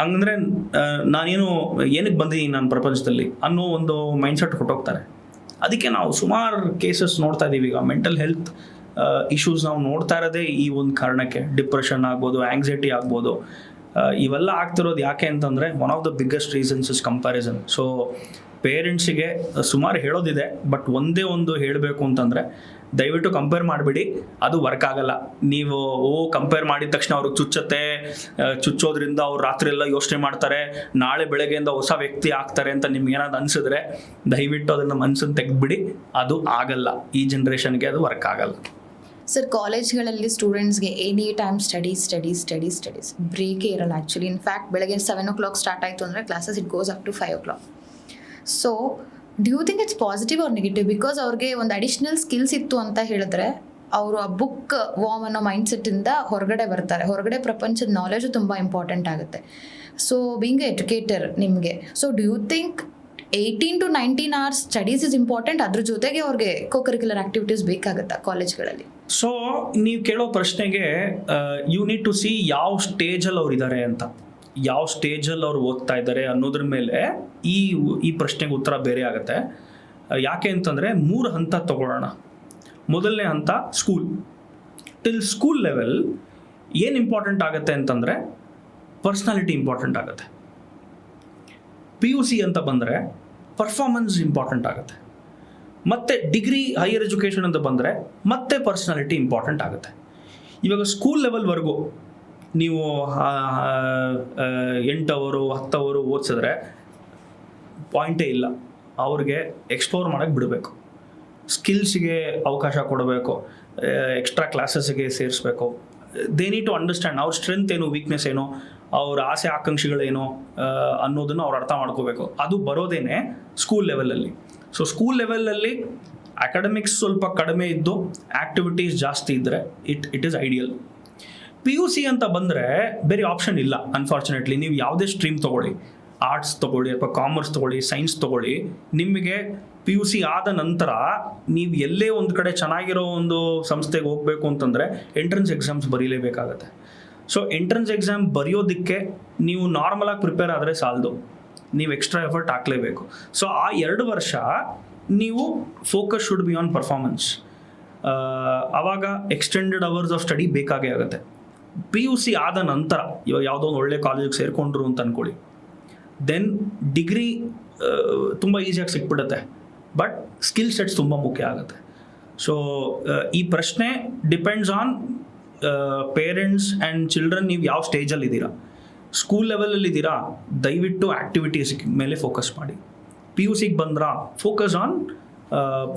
ಹಂಗಂದರೆ ನಾನೇನು ಏನಕ್ಕೆ ಬಂದಿದ್ದೀನಿ ನನ್ನ ಪ್ರಪಂಚದಲ್ಲಿ ಅನ್ನೋ ಒಂದು ಮೈಂಡ್ಸೆಟ್ ಹೊಟ್ಟೋಗ್ತಾರೆ. ಅದಕ್ಕೆ ನಾವು ಸುಮಾರು ಕೇಸಸ್ ನೋಡ್ತಾ ಇದ್ದೀವಿ. ಈಗ ಮೆಂಟಲ್ ಹೆಲ್ತ್ ಇಶ್ಯೂಸ್ ನಾವು ನೋಡ್ತಾ ಇರೋದೇ ಈ ಒಂದು ಕಾರಣಕ್ಕೆ. ಡಿಪ್ರೆಷನ್ ಆಗ್ಬೋದು, ಆಂಗ್ಸೈಟಿ ಆಗ್ಬೋದು. ಇವೆಲ್ಲ ಆಗ್ತಿರೋದು ಯಾಕೆ ಅಂತಂದರೆ one of the biggest reasons is comparison. So ಪೇರೆಂಟ್ಸಿಗೆ ಸುಮಾರು ಹೇಳೋದಿದೆ, ಬಟ್ ಒಂದೇ ಒಂದು ಹೇಳಬೇಕು ಅಂತಂದರೆ ದಯವಿಟ್ಟು ಕಂಪೇರ್ ಮಾಡಿಬಿಡಿ. ಅದು ವರ್ಕ್ ಆಗಲ್ಲ. ನೀವು ಕಂಪೇರ್ ಮಾಡಿದ ತಕ್ಷಣ ಅವ್ರಿಗೆ ಚುಚ್ಚೋದ್ರಿಂದ ಅವ್ರು ರಾತ್ರಿ ಎಲ್ಲ ಯೋಚನೆ ಮಾಡ್ತಾರೆ, ನಾಳೆ ಬೆಳಗ್ಗೆಯಿಂದ ಹೊಸ ವ್ಯಕ್ತಿ ಆಗ್ತಾರೆ ಅಂತ ನಿಮ್ಗೆ ಏನಾದ್ರು ಅನಿಸಿದ್ರೆ ದಯವಿಟ್ಟು ಅದನ್ನು ಮನಸ್ಸನ್ನು ತೆಗೆದ್ಬಿಡಿ. ಅದು ಆಗಲ್ಲ. ಈ ಜನ್ರೇಷನ್ಗೆ ಅದು ವರ್ಕ್ ಆಗಲ್ಲ. ಸರ್, ಕಾಲೇಜ್ಗಳಲ್ಲಿ ಸ್ಟೂಡೆಂಟ್ಸ್ಗೆ ಎನಿ ಟೈಮ್ ಸ್ಟಡೀಸ್ ಬ್ರೇಕೇ ಇರಲ್ಲ ಆ್ಯಕ್ಚುಲಿ. ಇನ್ಫ್ಯಾಕ್ಟ್ ಬೆಳಗ್ಗೆ 7 o'clock ಸ್ಟಾರ್ಟ್ ಆಯಿತು ಅಂದರೆ classes it goes up to 5 o'clock. So do you think it's positive or negative? Because ಅವ್ರಿಗೆ ಒಂದು ಅಡಿಷ್ನಲ್ ಸ್ಕಿಲ್ಸ್ ಇತ್ತು ಅಂತ ಹೇಳಿದ್ರೆ ಅವರು ಆ ಬುಕ್ ವಾಮ್ ಅನ್ನೋ ಮೈಂಡ್ಸೆಟ್ಟಿಂದ ಹೊರಗಡೆ ಬರ್ತಾರೆ. ಹೊರಗಡೆ ಪ್ರಪಂಚದ ನಾಲೆಜು ತುಂಬ ಇಂಪಾರ್ಟೆಂಟ್ ಆಗುತ್ತೆ. ಸೊ ಬೀಯಿಂಗ್ ಎ ಎಜುಕೇಟರ್ ನಿಮಗೆ, so do you think 18 to 19 hours studies is important, ಅದ್ರ ಜೊತೆಗೆ ಅವ್ರಿಗೆ ಕೋ-ಕರಿಕ್ಯುಲರ್ ಆ್ಯಕ್ಟಿವಿಟೀಸ್ ಬೇಕಾಗುತ್ತಾ ಕಾಲೇಜ್ಗಳಲ್ಲಿ? ಸೊ ನೀವು ಕೇಳೋ ಪ್ರಶ್ನೆಗೆ ಯು ನೀಡ್ ಟು ಸಿ ಯಾವ ಸ್ಟೇಜಲ್ಲಿ ಅವ್ರು ಇದ್ದಾರೆ ಅಂತ, ಯಾವ ಸ್ಟೇಜಲ್ಲಿ ಅವ್ರು ಓದ್ತಾ ಇದ್ದಾರೆ ಅನ್ನೋದ್ರ ಮೇಲೆ ಈ ಪ್ರಶ್ನೆಗೆ ಉತ್ತರ ಬೇರೆ ಆಗುತ್ತೆ. ಯಾಕೆ ಅಂತಂದರೆ 3 ಹಂತ ತಗೊಳ್ಳೋಣ. ಮೊದಲನೇ ಹಂತ ಸ್ಕೂಲ್. ಟಿಲ್ ಸ್ಕೂಲ್ ಲೆವೆಲ್ ಏನು ಇಂಪಾರ್ಟೆಂಟ್ ಆಗುತ್ತೆ ಅಂತಂದರೆ ಪರ್ಸ್ನಾಲಿಟಿ ಇಂಪಾರ್ಟೆಂಟ್ ಆಗುತ್ತೆ. PUC ಅಂತ ಬಂದರೆ ಪರ್ಫಾರ್ಮೆನ್ಸ್ ಇಂಪಾರ್ಟೆಂಟ್ ಆಗುತ್ತೆ. ಮತ್ತು ಡಿಗ್ರಿ ಹೈಯರ್ ಎಜುಕೇಷನ್ ಅಂತ ಬಂದರೆ ಮತ್ತೆ ಪರ್ಸ್ನಾಲಿಟಿ ಇಂಪಾರ್ಟೆಂಟ್ ಆಗುತ್ತೆ. ಇವಾಗ ಸ್ಕೂಲ್ ಲೆವೆಲ್ವರೆಗೂ ನೀವು 8 ಅವರು 10 ಅವರು ಓದಿಸಿದ್ರೆ ಪಾಯಿಂಟೇ ಇಲ್ಲ. ಅವ್ರಿಗೆ ಎಕ್ಸ್ಪ್ಲೋರ್ ಮಾಡೋಕ್ಕೆ ಬಿಡಬೇಕು, ಸ್ಕಿಲ್ಸಿಗೆ ಅವಕಾಶ ಕೊಡಬೇಕು, ಎಕ್ಸ್ಟ್ರಾ ಕ್ಲಾಸಸ್ಗೆ ಸೇರಿಸ್ಬೇಕು. ದೇ ನೀಡ್ ಟು ಅಂಡರ್ಸ್ಟ್ಯಾಂಡ್ ಅವ್ರ ಸ್ಟ್ರೆಂತ್ ಏನು, ವೀಕ್ನೆಸ್ ಏನು, ಅವ್ರ ಆಸೆ ಆಕಾಂಕ್ಷೆಗಳೇನೋ ಅನ್ನೋದನ್ನು ಅವ್ರು ಅರ್ಥ ಮಾಡ್ಕೋಬೇಕು. ಅದು ಬರೋದೇನೆ ಸ್ಕೂಲ್ ಲೆವೆಲಲ್ಲಿ. ಸೊ ಸ್ಕೂಲ್ ಲೆವೆಲಲ್ಲಿ ಅಕಾಡೆಮಿಕ್ಸ್ ಸ್ವಲ್ಪ ಕಡಿಮೆ ಇದ್ದು ಆ್ಯಕ್ಟಿವಿಟೀಸ್ ಜಾಸ್ತಿ ಇದ್ದರೆ ಇಟ್ ಈಸ್ ಐಡಿಯಲ್. PUC ಅಂತ ಬಂದರೆ ಬೇರೆ ಆಪ್ಷನ್ ಇಲ್ಲ ಅನ್ಫಾರ್ಚುನೇಟ್ಲಿ. ನೀವು ಯಾವುದೇ ಸ್ಟ್ರೀಮ್ ತೊಗೊಳ್ಳಿ, ಆರ್ಟ್ಸ್ ತೊಗೊಳ್ಳಿ ಅಥವಾ ಕಾಮರ್ಸ್ ತೊಗೊಳ್ಳಿ, ಸೈನ್ಸ್ ತೊಗೊಳ್ಳಿ, ನಿಮಗೆ PUC ಆದ ನಂತರ ನೀವು ಎಲ್ಲೇ ಒಂದು ಕಡೆ ಚೆನ್ನಾಗಿರೋ ಒಂದು ಸಂಸ್ಥೆಗೆ ಹೋಗಬೇಕು ಅಂತಂದರೆ ಎಂಟ್ರೆನ್ಸ್ ಎಕ್ಸಾಮ್ಸ್ ಬರೀಲೇಬೇಕಾಗತ್ತೆ. ಸೊ ಎಂಟ್ರೆನ್ಸ್ ಎಕ್ಸಾಮ್ ಬರೆಯೋದಕ್ಕೆ ನೀವು ನಾರ್ಮಲಾಗಿ ಪ್ರಿಪೇರ್ ಆದರೆ ಸಾಲದು, ನೀವು ಎಕ್ಸ್ಟ್ರಾ ಎಫರ್ಟ್ ಹಾಕಲೇಬೇಕು. ಸೊ ಆ 2 ವರ್ಷ ನೀವು focus should be on performance. ಆವಾಗ ಎಕ್ಸ್ಟೆಂಡೆಡ್ ಅವರ್ಸ್ ಆಫ್ ಸ್ಟಡಿ ಬೇಕಾಗೇ ಆಗುತ್ತೆ. PUC ಆದ ನಂತರ ಇವಾಗ ಯಾವುದೋ ಒಂದು ಒಳ್ಳೆ ಕಾಲೇಜಿಗೆ ಸೇರಿಕೊಂಡ್ರು ಅಂತ ಅಂದ್ಕೊಳ್ಳಿ, ದೆನ್ ಡಿಗ್ರಿ ತುಂಬ ಈಸಿಯಾಗಿ ಸಿಕ್ಬಿಡುತ್ತೆ, ಬಟ್ ಸ್ಕಿಲ್ ಸೆಟ್ಸ್ ತುಂಬ ಮುಖ್ಯ ಆಗುತ್ತೆ. ಸೊ ಈ ಪ್ರಶ್ನೆ depends on parents and children. ನೀವು ಯಾವ ಸ್ಟೇಜಲ್ಲಿದ್ದೀರಾ, ಸ್ಕೂಲ್ ಲೆವೆಲಲ್ಲಿದ್ದೀರಾ, ದಯವಿಟ್ಟು ಆ್ಯಕ್ಟಿವಿಟೀಸ್ ಮೇಲೆ ಫೋಕಸ್ ಮಾಡಿ. PUCಗೆ ಬಂದ್ರಾ, focus on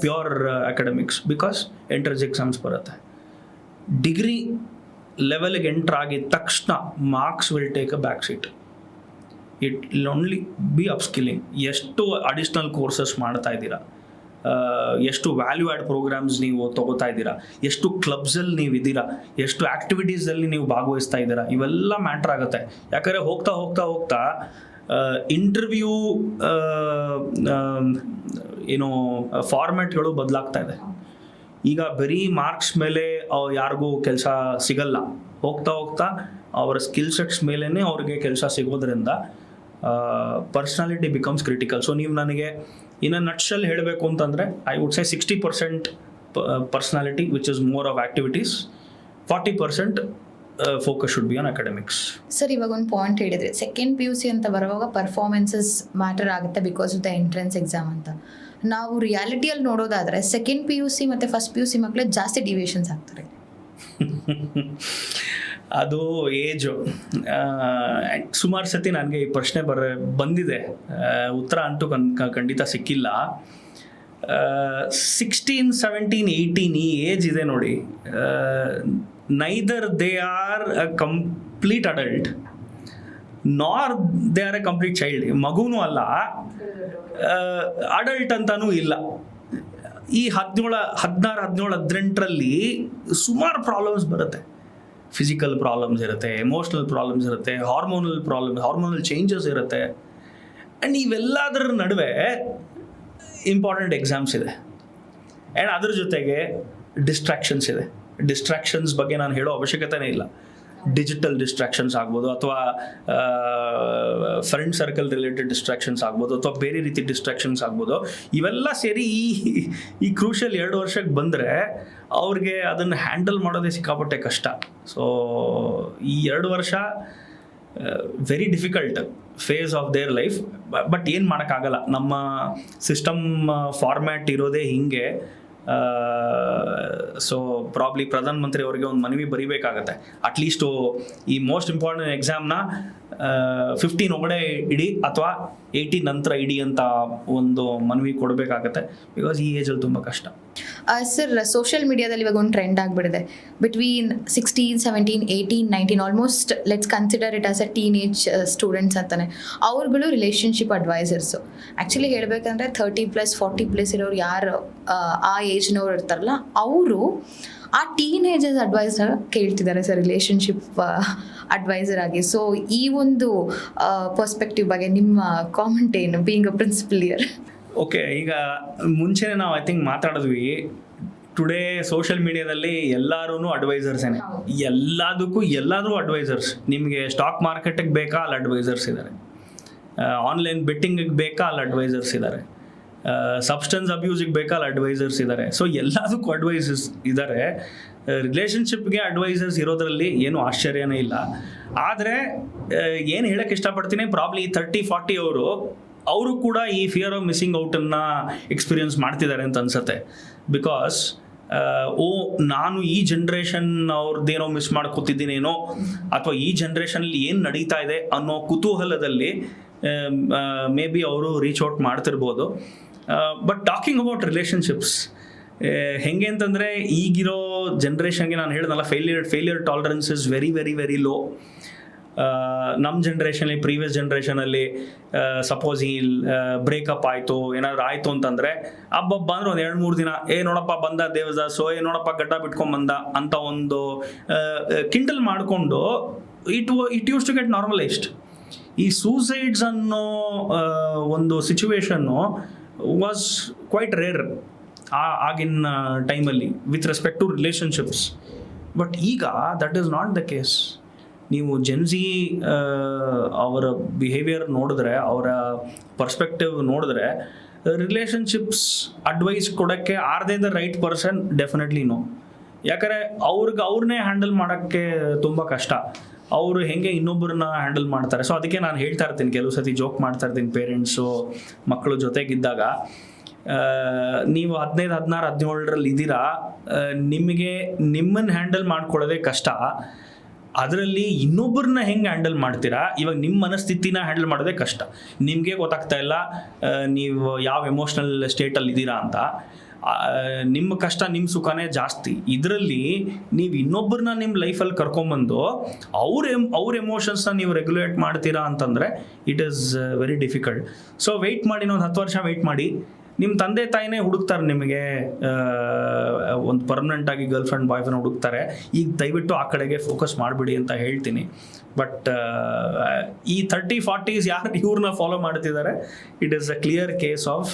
pure academics, because entrance exams ಬರುತ್ತೆ. ಡಿಗ್ರಿ ಲೆವೆಲ್ಗೆ ಎಂಟ್ರ್ ಆಗಿದ ತಕ್ಷಣ marks will take a back seat. It will only be upskilling. ಎಷ್ಟು ಅಡಿಷ್ನಲ್ ಕೋರ್ಸಸ್ ಮಾಡ್ತಾ ಇದ್ದೀರಾ, ಎಷ್ಟು ವ್ಯಾಲ್ಯೂ ಆ್ಯಡ್ ಪ್ರೋಗ್ರಾಮ್ಸ್ ನೀವು ತೊಗೋತಾ ಇದ್ದೀರಾ, ಎಷ್ಟು ಕ್ಲಬ್ಸಲ್ಲಿ ನೀವು ಇದ್ದೀರಾ, ಎಷ್ಟು ಆ್ಯಕ್ಟಿವಿಟೀಸಲ್ಲಿ ನೀವು ಭಾಗವಹಿಸ್ತಾ ಇದ್ದೀರಾ, ಇವೆಲ್ಲ ಮ್ಯಾಟ್ರ್ ಆಗುತ್ತೆ. ಯಾಕಂದರೆ ಹೋಗ್ತಾ ಹೋಗ್ತಾ ಹೋಗ್ತಾ ಇಂಟರ್ವ್ಯೂ ಏನೋ ಫಾರ್ಮ್ಯಾಟ್ಗಳು ಬದಲಾಗ್ತಾ ಇದೆ. ಈಗ ಬರೀ ಮಾರ್ಕ್ಸ್ ಮೇಲೆ ಯಾರಿಗೂ ಕೆಲಸ ಸಿಗಲ್ಲ, ಹೋಗ್ತಾ ಹೋಗ್ತಾ ಅವರ ಸ್ಕಿಲ್ ಸೆಟ್ಸ್ ಮೇಲೇ ಅವ್ರಿಗೆ ಕೆಲಸ ಸಿಗೋದ್ರಿಂದ ಪರ್ಸ್ನಾಲಿಟಿ ಬಿಕಮ್ಸ್ ಕ್ರಿಟಿಕಲ್. ಸೊ ನೀವು ನನಗೆ ಇನ್ನು ನಟ್ಸಲ್ಲಿ ಹೇಳಬೇಕು ಅಂತಂದರೆ I would say 60% personality which is more of activities, 40% focus should be on academics. Sir, ಇವಾಗ ಒಂದು ಪಾಯಿಂಟ್ ಹೇಳಿದರೆ ಸೆಕೆಂಡ್ PUC ಅಂತ ಬರುವಾಗ ಪರ್ಫಾರ್ಮೆನ್ಸಸ್ ಮ್ಯಾಟರ್ ಆಗುತ್ತೆ because of the entrance exam ಅಂತ. ನಾವು ರಿಯಾಲಿಟಿಯಲ್ಲಿ ನೋಡೋದಾದರೆ ಸೆಕೆಂಡ್ PUC ಮತ್ತು ಫಸ್ಟ್ PUC ಮಕ್ಕಳೇ ಜಾಸ್ತಿ ಡಿವಿಯೇಷನ್ಸ್ ಆಗ್ತಾರೆ. ಅದು ಏಜು. ಸುಮಾರು ಸತಿ ನನಗೆ ಈ ಪ್ರಶ್ನೆ ಬಂದಿದೆ, ಉತ್ತರ ಅಂತೂ ಖಂಡಿತ ಸಿಕ್ಕಿಲ್ಲ. 16, 17, 18 ಈ ಏಜ್ ಇದೆ ನೋಡಿ, neither they are a complete adult nor they are a complete child. ಮಗುನೂ ಅಲ್ಲ, ಅಡಲ್ಟ್ ಅಂತಾನೂ ಇಲ್ಲ. ಈ 16, 17, 18ರಲ್ಲಿ ಸುಮಾರು ಪ್ರಾಬ್ಲಮ್ಸ್ ಬರುತ್ತೆ. ಫಿಸಿಕಲ್ ಪ್ರಾಬ್ಲಮ್ಸ್ ಇರುತ್ತೆ, ಎಮೋಷ್ನಲ್ ಪ್ರಾಬ್ಲಮ್ಸ್ ಇರುತ್ತೆ, ಹಾರ್ಮೋನಲ್ ಚೇಂಜಸ್ ಇರುತ್ತೆ. ಆ್ಯಂಡ್ ಇವೆಲ್ಲದರ ನಡುವೆ ಇಂಪಾರ್ಟೆಂಟ್ ಎಕ್ಸಾಮ್ಸ್ ಇದೆ. ಆ್ಯಂಡ್ ಅದ್ರ ಜೊತೆಗೆ ಡಿಸ್ಟ್ರಾಕ್ಷನ್ಸ್ ಇದೆ. ಡಿಸ್ಟ್ರಾಕ್ಷನ್ಸ್ ಬಗ್ಗೆ ನಾನು ಹೇಳೋ ಅವಶ್ಯಕತೆನೇ ಇಲ್ಲ. ಡಿಜಿಟಲ್ ಡಿಸ್ಟ್ರಾಕ್ಷನ್ಸ್ ಆಗ್ಬೋದು, ಅಥವಾ ಫ್ರೆಂಡ್ ಸರ್ಕಲ್ ರಿಲೇಟೆಡ್ ಡಿಸ್ಟ್ರಾಕ್ಷನ್ಸ್ ಆಗ್ಬೋದು, ಅಥವಾ ಬೇರೆ ರೀತಿ ಡಿಸ್ಟ್ರಾಕ್ಷನ್ಸ್ ಆಗ್ಬೋದು. ಇವೆಲ್ಲ ಸೇರಿ ಈ ಕ್ರೂಷಿಯಲ್ 2 ವರ್ಷಕ್ಕೆ ಬಂದರೆ ಅವ್ರಿಗೆ ಅದನ್ನು ಹ್ಯಾಂಡಲ್ ಮಾಡೋದೇ ಸಿಕ್ಕಾಪಟ್ಟೆ ಕಷ್ಟ. ಸೊ ಈ 2 ವರ್ಷ very difficult phase of their life. But ಏನು ಮಾಡೋಕ್ಕಾಗಲ್ಲ, ನಮ್ಮ ಸಿಸ್ಟಮ್ ಫಾರ್ಮ್ಯಾಟ್ ಇರೋದೇ ಹೀಗೆ. ಸೊ ಪ್ರಾಬ್ಲಿ ಪ್ರಧಾನ ಮಂತ್ರಿ ಅವರಿಗೆ ಒಂದು ಮನವಿ ಬರೀಬೇಕಾಗತ್ತೆ. ಅಟ್ಲೀಸ್ಟು ಈ ಮೋಸ್ಟ್ ಇಂಪಾರ್ಟೆಂಟ್ ಎಕ್ಸಾಮ್ನ 15 ಒಳಗಡೆ ಇಡಿ ಅಥವಾ 18 ನಂತರ ಇಡಿ ಅಂತ ಒಂದು ಮನವಿ ಕೊಡಬೇಕಾಗತ್ತೆ. ಬಿಕಾಸ್ ಈ ಏಜಲ್ಲಿ ತುಂಬ ಕಷ್ಟ. ಸರ್, ಸೋಷಿಯಲ್ ಮೀಡಿಯಾದಲ್ಲಿ ಇವಾಗ ಒಂದು ಟ್ರೆಂಡ್ ಆಗಿಬಿಟ್ಟಿದೆ. Between 16, 17, 18, 19 almost let's consider it as a teenage students ಅಂತಾನೆ. ಅವ್ರುಗಳು ರಿಲೇಷನ್ಶಿಪ್ ಅಡ್ವೈಸರ್ಸು. ಆ್ಯಕ್ಚುಲಿ ಹೇಳಬೇಕಂದ್ರೆ 30+, 40+ ಇರೋರು ಯಾರು ಆ ಏಜ್ನವ್ರು ಇರ್ತಾರಲ್ಲ, ಅವರು ಆ ಟೀನೇಜರ್ಸ್ ಅಡ್ವೈಸರ್ ಕೇಳ್ತಿದ್ದಾರೆ ಸರ್, ರಿಲೇಷನ್ಶಿಪ್ ಅಡ್ವೈಸರ್ ಆಗಿ. ಸೊ ಈ ಒಂದು ಪರ್ಸ್ಪೆಕ್ಟಿವ್ ಬಗ್ಗೆ ನಿಮ್ಮ ಕಾಮೆಂಟ್ ಏನು, being a principal here? Okay, ಈಗ ಮುಂಚೆನೇ ನಾವು ಐ ಥಿಂಕ್ ಮಾತಾಡಿದ್ವಿ, ಟುಡೇ ಸೋಷಿಯಲ್ ಮೀಡಿಯಾದಲ್ಲಿ ಎಲ್ಲರೂ ಅಡ್ವೈಸರ್ಸೇನೆ. ಎಲ್ಲರೂ ಅಡ್ವೈಸರ್ಸ್. ನಿಮಗೆ ಸ್ಟಾಕ್ ಮಾರ್ಕೆಟಿಗೆ ಬೇಕಾ, ಅಲ್ಲಿ ಅಡ್ವೈಸರ್ಸ್ ಇದ್ದಾರೆ. ಆನ್ಲೈನ್ ಬೆಟ್ಟಿಂಗಿಗೆ ಬೇಕಾ, ಅಲ್ಲಿ ಅಡ್ವೈಸರ್ಸ್ ಇದ್ದಾರೆ. ಸಬ್ಸ್ಟೆನ್ಸ್ ಅಬ್ಯೂಸಿಗೆ ಬೇಕಾ, ಅಲ್ಲಿ ಅಡ್ವೈಸರ್ಸ್ ಇದ್ದಾರೆ. ಸೊ ಎಲ್ಲದಕ್ಕೂ ಅಡ್ವೈಸರ್ಸ್ ಇದ್ದಾರೆ. ರಿಲೇಷನ್ಶಿಪ್ಗೆ ಅಡ್ವೈಸರ್ಸ್ ಇರೋದ್ರಲ್ಲಿ ಏನೂ ಆಶ್ಚರ್ಯನೇ ಇಲ್ಲ. ಆದರೆ ಏನು ಹೇಳೋಕ್ಕೆ ಇಷ್ಟಪಡ್ತೀನಿ, ಪ್ರಾಬ್ಲಿ 30-40 ಅವರು ಕೂಡ ಈ ಫಿಯರ್ ಆಫ್ ಮಿಸ್ಸಿಂಗ್ ಔಟನ್ನು ಎಕ್ಸ್ಪೀರಿಯನ್ಸ್ ಮಾಡ್ತಿದ್ದಾರೆ ಅಂತ ಅನ್ಸುತ್ತೆ. ಬಿಕಾಸ್ ನಾನು ಈ ಜನ್ರೇಷನ್ ಅವ್ರದ್ದೇನೋ ಮಿಸ್ ಮಾಡ್ಕೋತಿದ್ದೀನೇನೋ, ಅಥವಾ ಈ ಜನ್ರೇಷನಲ್ಲಿ ಏನು ನಡೀತಾ ಇದೆ ಅನ್ನೋ ಕುತೂಹಲದಲ್ಲಿ ಮೇ ಬಿ ಅವರು ರೀಚ್ ಔಟ್ ಮಾಡ್ತಿರ್ಬೋದು. ಬಟ್ ಟಾಕಿಂಗ್ ಅಬೌಟ್ ರಿಲೇಷನ್ಶಿಪ್ಸ್ ಹೆಂಗೆ ಅಂತಂದರೆ, ಈಗಿರೋ ಜನ್ರೇಷನ್ಗೆ ನಾನು ಹೇಳಿದ್ನಲ್ಲ, failure tolerance is very very very low. ನಮ್ಮ ಜನ್ರೇಷನಲ್ಲಿ ಪ್ರೀವಿಯಸ್ ಜನ್ರೇಷನಲ್ಲಿ ಸಪೋಸ್ ಈ ಬ್ರೇಕಪ್ ಆಯಿತು ಏನಾದ್ರು ಆಯಿತು ಅಂತಂದರೆ ಹಬ್ಬ ಅಂದ್ರೆ ಒಂದು 2-3 ದಿನ ನೋಡಪ್ಪ ಬಂದ ದೇವದಾಸು ನೋಡಪ್ಪ ಗಡ್ಡ ಬಿಟ್ಕೊಂಬಂದ ಅಂತ ಒಂದು ಕಿಂಡಲ್ ಮಾಡಿಕೊಂಡು it use to get normalised. ಈ ಸೂಸೈಡ್ಸ್ ಅನ್ನೋ ಒಂದು ಸಿಚುವೇಶನ್ನು ವಾಸ್ ಕ್ವೈಟ್ ರೇರ್ ಆಗಿನ ಟೈಮಲ್ಲಿ with respect to relationships. But ಈಗ that is not the case. ನೀವು ಜೆನ್ಜಿ ಅವರ ಬಿಹೇವಿಯರ್ ನೋಡಿದ್ರೆ, ಅವರ ಪರ್ಸ್ಪೆಕ್ಟಿವ್ ನೋಡಿದ್ರೆ, ರಿಲೇಷನ್ಶಿಪ್ಸ್ ಅಡ್ವೈಸ್ ಕೊಡೋಕ್ಕೆ are they the right person? Definitely no. ಯಾಕಂದರೆ ಅವ್ರನ್ನೇ ಹ್ಯಾಂಡಲ್ ಮಾಡೋಕ್ಕೆ ತುಂಬ ಕಷ್ಟ. ಅವರು ಹೆಂಗೆ ಇನ್ನೊಬ್ಬರನ್ನ ಹ್ಯಾಂಡಲ್ ಮಾಡ್ತಾರೆ. ಸೊ ಅದಕ್ಕೆ ನಾನು ಹೇಳ್ತಾ ಇರ್ತೀನಿ, ಕೆಲವು ಸತಿ ಜೋಕ್ ಮಾಡ್ತಾ ಇರ್ತೀನಿ, ಪೇರೆಂಟ್ಸು ಮಕ್ಕಳು ಜೊತೆಗಿದ್ದಾಗ, ನೀವು 15, 16, 17 ಇದ್ದೀರಾ, ನಿಮಗೆ ನಿಮ್ಮನ್ನು ಹ್ಯಾಂಡಲ್ ಮಾಡ್ಕೊಳ್ಳೋದೇ ಕಷ್ಟ. ಅದರಲ್ಲಿ ಇನ್ನೊಬ್ಬರನ್ನ ಹೆಂಗೆ ಹ್ಯಾಂಡಲ್ ಮಾಡ್ತೀರಾ? ಇವಾಗ ನಿಮ್ಮ ಮನಸ್ಥಿತಿನ ಹ್ಯಾಂಡಲ್ ಮಾಡೋದೇ ಕಷ್ಟ. ನಿಮಗೆ ಗೊತ್ತಾಗ್ತಾ ಇಲ್ಲ ನೀವು ಯಾವ ಎಮೋಷ್ನಲ್ ಸ್ಟೇಟಲ್ಲಿ ಇದ್ದೀರಾ ಅಂತ. ನಿಮ್ಮ ಕಷ್ಟ ನಿಮ್ಮ ಸುಖನೇ ಜಾಸ್ತಿ. ಇದರಲ್ಲಿ ನೀವು ಇನ್ನೊಬ್ಬರನ್ನ ನಿಮ್ಮ ಲೈಫಲ್ಲಿ ಕರ್ಕೊಂಬಂದು ಅವ್ರ ಎಮೋಷನ್ಸ್ನ ನೀವು ರೆಗ್ಯುಲೇಟ್ ಮಾಡ್ತೀರಾ ಅಂತಂದರೆ it is very difficult. So wait ಮಾಡಿ, ಒಂದು 10 ವರ್ಷ ವೆಯ್ಟ್ ಮಾಡಿ. ನಿಮ್ಮ ತಂದೆ ತಾಯಿನೇ ಹುಡುಕ್ತಾರೆ ನಿಮಗೆ ಒಂದು ಪರ್ಮನೆಂಟಾಗಿ ಗರ್ಲ್ ಫ್ರೆಂಡ್ ಬಾಯ್ ಫ್ರೆಂಡ್ ಹುಡುಕ್ತಾರೆ. ಈಗ ದಯವಿಟ್ಟು ಆ ಕಡೆಗೆ ಫೋಕಸ್ ಮಾಡಿಬಿಡಿ ಅಂತ ಹೇಳ್ತೀನಿ. ಬಟ್ ಈ 30-40s ಯಾರು ಇವ್ರನ್ನ ಫಾಲೋ ಮಾಡ್ತಿದ್ದಾರೆ, it is a clear case of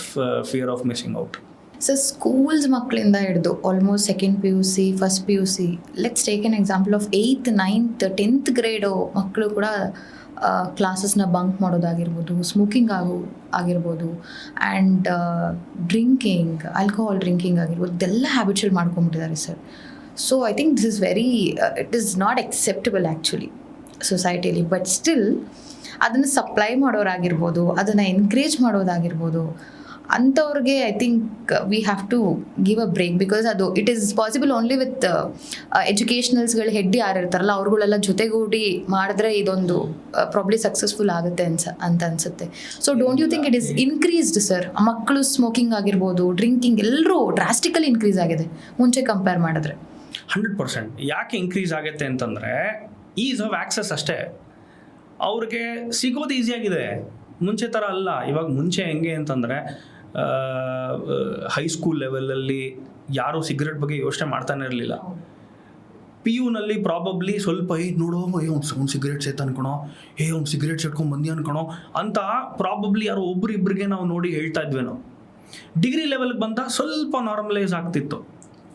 fear of missing out. So schools ಮಕ್ಕಳಿಂದ ಹಿಡಿದು almost 2nd PUC, 1st PUC, let's take an example of 8th, 9th, 10th grade ಮಕ್ಕಳು ಕೂಡ ಕ್ಲಾಸಸ್ನ ಬಂಕ್ ಮಾಡೋದಾಗಿರ್ಬೋದು, ಸ್ಮೋಕಿಂಗ್ ಆಗಿರ್ಬೋದು, ಆ್ಯಂಡ್ ಡ್ರಿಂಕಿಂಗ್, ಆಲ್ಕೋಹಾಲ್ ಡ್ರಿಂಕಿಂಗ್ ಆಗಿರ್ಬೋದು, ಇದೆಲ್ಲ habitual ಮಾಡ್ಕೊಂಬಿಟ್ಟಿದ್ದಾರೆ sir. So I think this is very, it is not acceptable actually ಸೊಸೈಟಿಯಲ್ಲಿ. But still ಅದನ್ನು ಸಪ್ಲೈ ಮಾಡೋರಾಗಿರ್ಬೋದು, ಅದನ್ನು ಎನ್ಕರೇಜ್ ಮಾಡೋದಾಗಿರ್ಬೋದು, ಅಂಥವ್ರಿಗೆ I think we have to give a break. Because ಅದು it is possible only with ಎಜುಕೇಷನಲ್ಸ್ಗಳು head ಯಾರು ಇರ್ತಾರಲ್ಲ ಅವ್ರುಗಳೆಲ್ಲ ಜೊತೆಗೂಡಿ ಮಾಡಿದ್ರೆ ಇದೊಂದು ಪ್ರಾಬ್ಲಿ ಸಕ್ಸಸ್ಫುಲ್ ಆಗುತ್ತೆ ಅಂತ ಅನಿಸುತ್ತೆ. So don't you think it is increased sir? ಮಕ್ಕಳು ಸ್ಮೋಕಿಂಗ್ ಆಗಿರ್ಬೋದು, ಡ್ರಿಂಕಿಂಗ್ ಎಲ್ಲರೂ ಡ್ರಾಸ್ಟಿಕಲಿ ಇನ್ಕ್ರೀಸ್ ಆಗಿದೆ ಮುಂಚೆ ಕಂಪೇರ್ ಮಾಡಿದ್ರೆ. 100%. ಯಾಕೆ ಇನ್ಕ್ರೀಸ್ ಆಗುತ್ತೆ ಅಂತಂದರೆ ಈಸ್ ಆಫ್ ಆ್ಯಕ್ಸಸ್ ಅಷ್ಟೇ. ಅವ್ರಿಗೆ ಸಿಗೋದು ಈಸಿಯಾಗಿದೆ, ಮುಂಚೆ ಥರ ಅಲ್ಲ. ಇವಾಗ ಮುಂಚೆ ಹೆಂಗೆ ಅಂತಂದರೆ ಹೈಸ್ಕೂಲ್ ಲೆವೆಲಲ್ಲಿ ಯಾರೂ ಸಿಗರೆಟ್ ಬಗ್ಗೆ ಯೋಚನೆ ಮಾಡ್ತಾನೆ ಇರಲಿಲ್ಲ. PUನಲ್ಲಿ ಪ್ರಾಬಬ್ಲಿ ಸ್ವಲ್ಪ ನೋಡೋ ಅವ್ನು ಸಿಗರೇಟ್ ಸೇತ ಅನ್ಕೊಳೋ, ಅವ್ನು ಸಿಗರೇಟ್ ಸೇಟ್ಕೊಂಡು ಬಂದಿ ಅನ್ಕೊಳೋ ಅಂತ ಪ್ರಾಬಬ್ಲಿ ಯಾರೋ ಒಬ್ರಿಬ್ರಿಗೆ ನಾವು ನೋಡಿ ಹೇಳ್ತಾ ಇದ್ವೇನೋ. ಡಿಗ್ರಿ ಲೆವೆಲ್ಗೆ ಬಂದ ಸ್ವಲ್ಪ ನಾರ್ಮಲೈಸ್ ಆಗ್ತಿತ್ತು.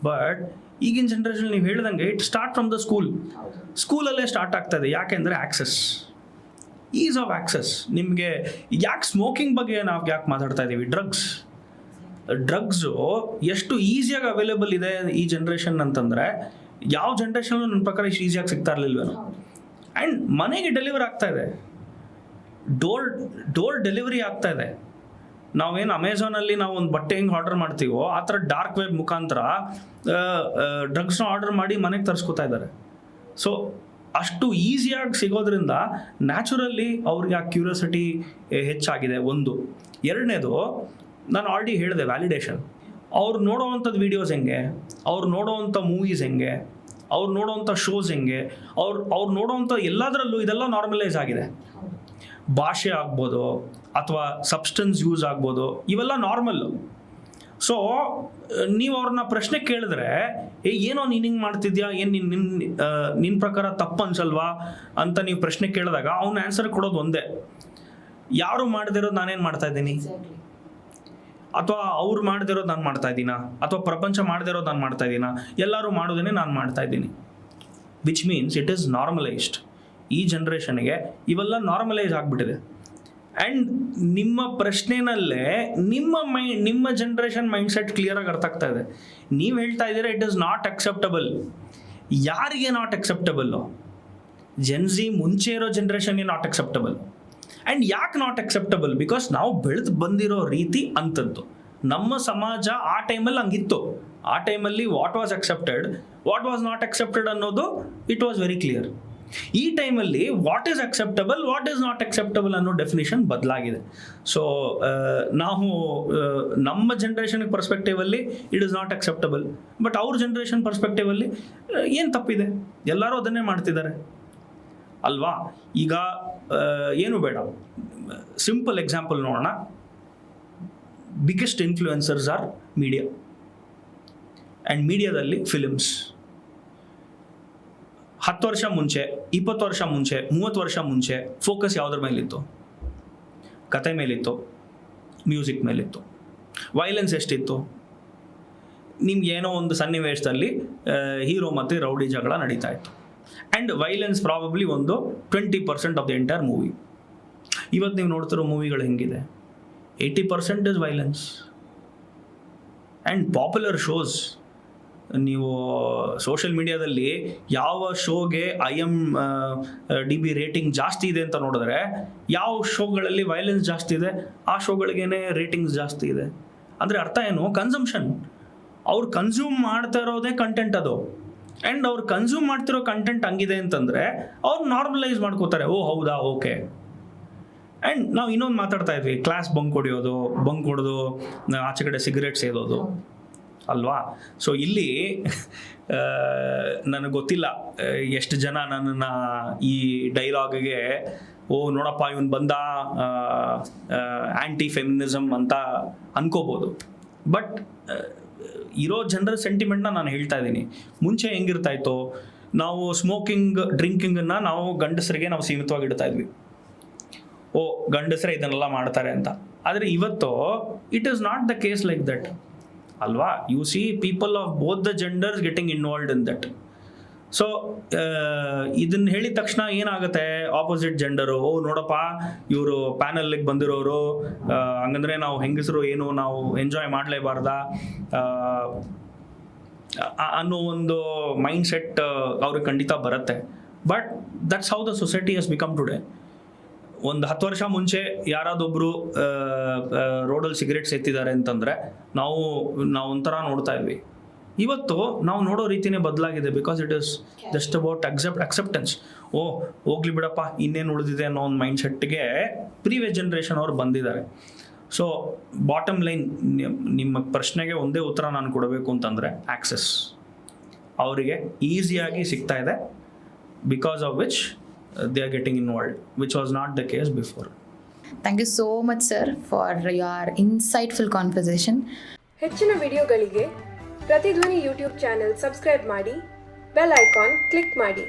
ಬಟ್ ಈಗಿನ ಜನ್ರೇಷನ್ ನೀವು ಹೇಳ್ದಂಗೆ ಇಟ್ ಸ್ಟಾರ್ಟ್ ಫ್ರಮ್ ದ ಸ್ಕೂಲಲ್ಲೇ ಸ್ಟಾರ್ಟ್ ಆಗ್ತಾಯಿದೆ. ಯಾಕೆಂದರೆ ಆ್ಯಕ್ಸಸ್, ಈಸ್ ಆಫ್ ಆ್ಯಕ್ಸಸ್. ನಿಮಗೆ ಯಾಕೆ ಸ್ಮೋಕಿಂಗ್ ಬಗ್ಗೆ ನಾವು ಯಾಕೆ ಮಾತಾಡ್ತಾ ಇದ್ದೀವಿ? ಡ್ರಗ್ಸು ಎಷ್ಟು ಈಸಿಯಾಗಿ ಅವೈಲೇಬಲ್ ಇದೆ ಈ ಜನ್ರೇಷನ್ ಅಂತಂದರೆ, ಯಾವ ಜನ್ರೇಷನ್ ನನ್ನ ಪ್ರಕಾರ ಇಷ್ಟು ಈಸಿಯಾಗಿ ಸಿಗ್ತಾ ಇರಲಿಲ್ವೇನೋ. ಆ್ಯಂಡ್ ಮನೆಗೆ ಡೆಲಿವರಿ ಆಗ್ತಾಯಿದೆ, ಡೋರ್ ಡೆಲಿವರಿ ಆಗ್ತಾಯಿದೆ. ನಾವೇನು ಅಮೆಝಾನಲ್ಲಿ ನಾವು ಒಂದು ಬಟ್ಟೆ ಹೆಂಗೆ ಆರ್ಡರ್ ಮಾಡ್ತೀವೋ ಆ ಥರ ಡಾರ್ಕ್ ವೆಬ್ ಮುಖಾಂತರ ಡ್ರಗ್ಸ್ನ ಆರ್ಡರ್ ಮಾಡಿ ಮನೆಗೆ ತರಿಸ್ಕೊತಾ ಇದ್ದಾರೆ. ಸೊ ಅಷ್ಟು ಈಸಿಯಾಗಿ ಸಿಗೋದ್ರಿಂದ ನ್ಯಾಚುರಲಿ ಅವ್ರಿಗೆ ಆ ಕ್ಯೂರಿಯಾಸಿಟಿ ಹೆಚ್ಚಾಗಿದೆ. ಒಂದು. ಎರಡನೇದು, ನಾನು ಆಲ್ರೆಡಿ ಹೇಳಿದೆ, ವ್ಯಾಲಿಡೇಷನ್. ಅವ್ರು ನೋಡೋವಂಥದ್ದು ವೀಡಿಯೋಸ್ ಹೆಂಗೆ, ಅವ್ರು ನೋಡೋವಂಥ ಮೂವೀಸ್ ಹೆಂಗೆ, ಅವ್ರು ನೋಡೋವಂಥ ಶೋಸ್ ಹೆಂಗೆ, ಅವ್ರು ನೋಡೋವಂಥ ಎಲ್ಲದರಲ್ಲೂ ಇದೆಲ್ಲ ನಾರ್ಮಲೈಸ್ ಆಗಿದೆ. ಭಾಷೆ ಆಗ್ಬೋದು ಅಥವಾ ಸಬ್ಸ್ಟೆನ್ಸ್ ಯೂಸ್ ಆಗ್ಬೋದು, ಇವೆಲ್ಲ ನಾರ್ಮಲ್ಲು. ಸೊ ನೀವು ಅವ್ರನ್ನ ಪ್ರಶ್ನೆ ಕೇಳಿದ್ರೆ, ಏನೋ ನೀನು ಹಿಂಗೆ ಮಾಡ್ತಿದ್ಯಾ, ಏನು ನಿನ್ನ ಪ್ರಕಾರ ತಪ್ಪು ಅನ್ಸಲ್ವಾ ಅಂತ ನೀವು ಪ್ರಶ್ನೆ ಕೇಳಿದಾಗ ಅವ್ನ ಆನ್ಸರ್ ಕೊಡೋದು ಒಂದೇ, ಯಾರು ಮಾಡದಿರೋದು ನಾನೇನು ಮಾಡ್ತಾ ಇದ್ದೀನಿ, ಅಥವಾ ಅವ್ರು ಮಾಡದಿರೋದು ನಾನು ಮಾಡ್ತಾ ಇದ್ದೀನಾ, ಅಥವಾ ಪ್ರಪಂಚ ಮಾಡದಿರೋದು ನಾನು ಮಾಡ್ತಾ ಇದ್ದೀನಾ, ಎಲ್ಲರೂ ಮಾಡೋದನ್ನೇ ನಾನು ಮಾಡ್ತಾ ಇದ್ದೀನಿ. Which means it is normalised. ಈ ಜನ್ರೇಷನ್ಗೆ ಇವೆಲ್ಲ ನಾರ್ಮಲೈಸ್ ಆಗಿಬಿಟ್ಟಿದೆ. ಆ್ಯಂಡ್ ನಿಮ್ಮ ಪ್ರಶ್ನೆನಲ್ಲೇ ನಿಮ್ಮ ಜನ್ರೇಷನ್ ಮೈಂಡ್ಸೆಟ್ ಕ್ಲಿಯರಾಗಿ ಅರ್ಥ ಆಗ್ತಾ ಇದೆ. ನೀವು ಹೇಳ್ತಾ ಇದ್ದೀರಾ ಇಟ್ ಈಸ್ ನಾಟ್ ಅಕ್ಸೆಪ್ಟಬಲ್. ಯಾರಿಗೆ ನಾಟ್ ಅಕ್ಸೆಪ್ಟಬಲ್ಲು? ಜೆನ್ಜಿ ಮುಂಚೆ ಇರೋ ಜನ್ರೇಷನ್ಗೆ ನಾಟ್ ಅಕ್ಸೆಪ್ಟಬಲ್. ಆ್ಯಂಡ್ ಯಾಕೆ ನಾಟ್ ಅಕ್ಸೆಪ್ಟಬಲ್? ಬಿಕಾಸ್ ನಾವು ಬೆಳೆದು ಬಂದಿರೋ ರೀತಿ ಅಂಥದ್ದು. ನಮ್ಮ ಸಮಾಜ ಆ ಟೈಮಲ್ಲಿ ಹಂಗಿತ್ತು. ಆ ಟೈಮಲ್ಲಿ what was accepted, what was not accepted ಅನ್ನೋದು ಇಟ್ ವಾಸ್ ವೆರಿ ಕ್ಲಿಯರ್. ಈ ಟೈಮಲ್ಲಿ what is acceptable, what is not acceptable ಅನ್ನೋ ಡೆಫಿನೇಷನ್ ಬದಲಾಗಿದೆ. ಸೊ ನಾವು ನಮ್ಮ ಜನ್ರೇಷನ್ ಪರ್ಸ್ಪೆಕ್ಟಿವಲ್ಲಿ it is not acceptable. But ಅವ್ರ ಜನ್ರೇಷನ್ ಪರ್ಸ್ಪೆಕ್ಟಿವಲ್ಲಿ ಏನು ತಪ್ಪಿದೆ? ಎಲ್ಲರೂ ಅದನ್ನೇ ಮಾಡ್ತಿದ್ದಾರೆ. ಅಲ್ವಾ? ಈಗ ಏನು ಬೇಡ, ಸಿಂಪಲ್ ಎಕ್ಸಾಂಪಲ್ ನೋಡೋಣ. Biggest influencers are media, and ಮೀಡಿಯಾದಲ್ಲಿ ಫಿಲಿಮ್ಸ್. 10 ವರ್ಷ ಮುಂಚೆ, 20 ವರ್ಷ ಮುಂಚೆ, 30 ವರ್ಷ ಮುಂಚೆ ಫೋಕಸ್ ಯಾವುದ್ರ ಮೇಲಿತ್ತು? ಕತೆ ಮೇಲಿತ್ತು, ಮ್ಯೂಸಿಕ್ ಮೇಲಿತ್ತು. ವೈಲೆನ್ಸ್ ಎಷ್ಟಿತ್ತು? ನಿಮ್ಗೆ ಏನೋ ಒಂದು ಸನ್ನಿವೇಶದಲ್ಲಿ ಹೀರೋ ಮತ್ತು ರೌಡಿ ಜಗಳ ನಡೀತಾ ಇತ್ತು, ಆ್ಯಂಡ್ ವೈಲೆನ್ಸ್ ಪ್ರಾಬಬ್ಲಿ ಒಂದು 20% ಆಫ್ ದ ಎಂಟೈರ್ ಮೂವಿ. ಇವತ್ತು ನೀವು ನೋಡ್ತಿರೋ ಮೂವಿಗಳು ಹೆಂಗಿದೆ? 80% is violence. And popular shows, ನೀವು ಸೋಷಿಯಲ್ ಮೀಡಿಯಾದಲ್ಲಿ ಯಾವ ಶೋಗೆ IMDb ರೇಟಿಂಗ್ ಜಾಸ್ತಿ ಇದೆ ಅಂತ ನೋಡಿದ್ರೆ, ಯಾವ ಶೋಗಳಲ್ಲಿ ವೈಲೆನ್ಸ್ ಜಾಸ್ತಿ ಇದೆ ಆ ಶೋಗಳಿಗೇನೆ ರೇಟಿಂಗ್ಸ್ ಜಾಸ್ತಿ ಇದೆ. ಅಂದರೆ ಅರ್ಥ ಏನು? ಕನ್ಸಂಪ್ಷನ್. ಅವ್ರು ಕನ್ಸ್ಯೂಮ್ ಮಾಡ್ತಾ ಇರೋದೇ ಕಂಟೆಂಟ್ ಅದು, ಆ್ಯಂಡ್ ಅವ್ರು ಕನ್ಸ್ಯೂಮ್ ಮಾಡ್ತಿರೋ ಕಂಟೆಂಟ್ ಹಂಗಿದೆ ಅಂತಂದರೆ ಅವ್ರು ನಾರ್ಮಲೈಸ್ ಮಾಡ್ಕೋತಾರೆ. ಓ ಹೌದಾ, ಓಕೆ. ಆ್ಯಂಡ್ ನಾವು ಇನ್ನೊಂದು ಮಾತಾಡ್ತಾ ಇದ್ವಿ, ಕ್ಲಾಸ್ ಬಂಕ್ ಹೊಡೆದು ಆಚೆ ಕಡೆ ಸಿಗರೇಟ್ ಸೇದೋದು ಅಲ್ವಾ? ಸೊ ಇಲ್ಲಿ ನನಗೆ ಗೊತ್ತಿಲ್ಲ ಎಷ್ಟು ಜನ ನನ್ನನ್ನು ಈ ಡೈಲಾಗ್ಗೆ ನೋಡಪ್ಪ ಇವನು ಬಂದ ಆ್ಯಂಟಿ ಫೆಮಿನಿಸಮ್ ಅಂತ ಅನ್ಕೋಬೋದು. ಬಟ್ ಇರೋ ಜನರ ಸೆಂಟಿಮೆಂಟ್ನ ನಾನು ಹೇಳ್ತಾ ಇದ್ದೀನಿ. ಮುಂಚೆ ಹೆಂಗಿರ್ತಾ ಇತ್ತು, ನಾವು ಸ್ಮೋಕಿಂಗ್ ಡ್ರಿಂಕಿಂಗನ್ನು ನಾವು ಗಂಡಸರಿಗೆ ನಾವು ಸೀಮಿತವಾಗಿ ಇಡ್ತಾ ಇದ್ವಿ. ಗಂಡಸರೇ ಇದನ್ನೆಲ್ಲ ಮಾಡ್ತಾರೆ ಅಂತ. ಆದರೆ ಇವತ್ತು it is not the case like that ಅಲ್ವಾ? You see people of both the genders getting involved in that. So ಇದನ್ನು ಹೇಳಿದ ತಕ್ಷಣ ಏನಾಗುತ್ತೆ, ಆಪೋಸಿಟ್ ಜೆಂಡರು ನೋಡಪ್ಪ ಇವರು ಪ್ಯಾನಲ್ಗೆ ಬಂದಿರೋರು, ಹಂಗಂದ್ರೆ ನಾವು ಹೆಂಗಸರು ಏನು ನಾವು ಎಂಜಾಯ್ ಮಾಡಲೇಬಾರ್ದಾ ಅನ್ನೋ ಒಂದು ಮೈಂಡ್ ಸೆಟ್ ಅವ್ರಿಗೆ ಖಂಡಿತ ಬರುತ್ತೆ. But that's how the society has become today. ಒಂದು 10 ವರ್ಷ ಮುಂಚೆ ಯಾರಾದೊಬ್ಬರು ರೋಡಲ್ಲಿ ಸಿಗರೇಟ್ಸ್ ಎತ್ತಿದ್ದಾರೆ ಅಂತಂದರೆ ನಾವು ಒಂಥರ ನೋಡ್ತಾ ಇದ್ವಿ. ಇವತ್ತು ನಾವು ನೋಡೋ ರೀತಿಯೇ ಬದಲಾಗಿದೆ. Because it is just about acceptance. ಹೋಗ್ಲಿ ಬಿಡಪ್ಪ, ಇನ್ನೇನು ಉಳಿದಿದೆ ಅನ್ನೋ ಒಂದು ಮೈಂಡ್ ಸೆಟ್ಗೆ ಪ್ರೀವಿಯಸ್ ಜನ್ರೇಷನ್ ಅವ್ರು ಬಂದಿದ್ದಾರೆ. ಸೊ ಬಾಟಮ್ ಲೈನ್, ನಿಮ್ಮ ಪ್ರಶ್ನೆಗೆ ಒಂದೇ ಉತ್ತರ ನಾನು ಕೊಡಬೇಕು ಅಂತಂದರೆ ಆಕ್ಸೆಸ್ ಅವರಿಗೆ ಈಸಿಯಾಗಿ ಸಿಗ್ತಾ ಇದೆ, because of which they are getting involved, which was not the case before. Thank you so much, sir, for your insightful conversation. ಹೆಚ್ಚಿನ ವಿಡಿಯೋಗಳಿಗೆ ಪ್ರತಿಧ್ವನಿ ಯೂಟ್ಯೂಬ್ ಚಾನೆಲ್ ಸಬ್ಸ್ಕ್ರೈಬ್ ಮಾಡಿ, ಬೆಲ್ ಐಕಾನ್ ಕ್ಲಿಕ್ ಮಾಡಿ.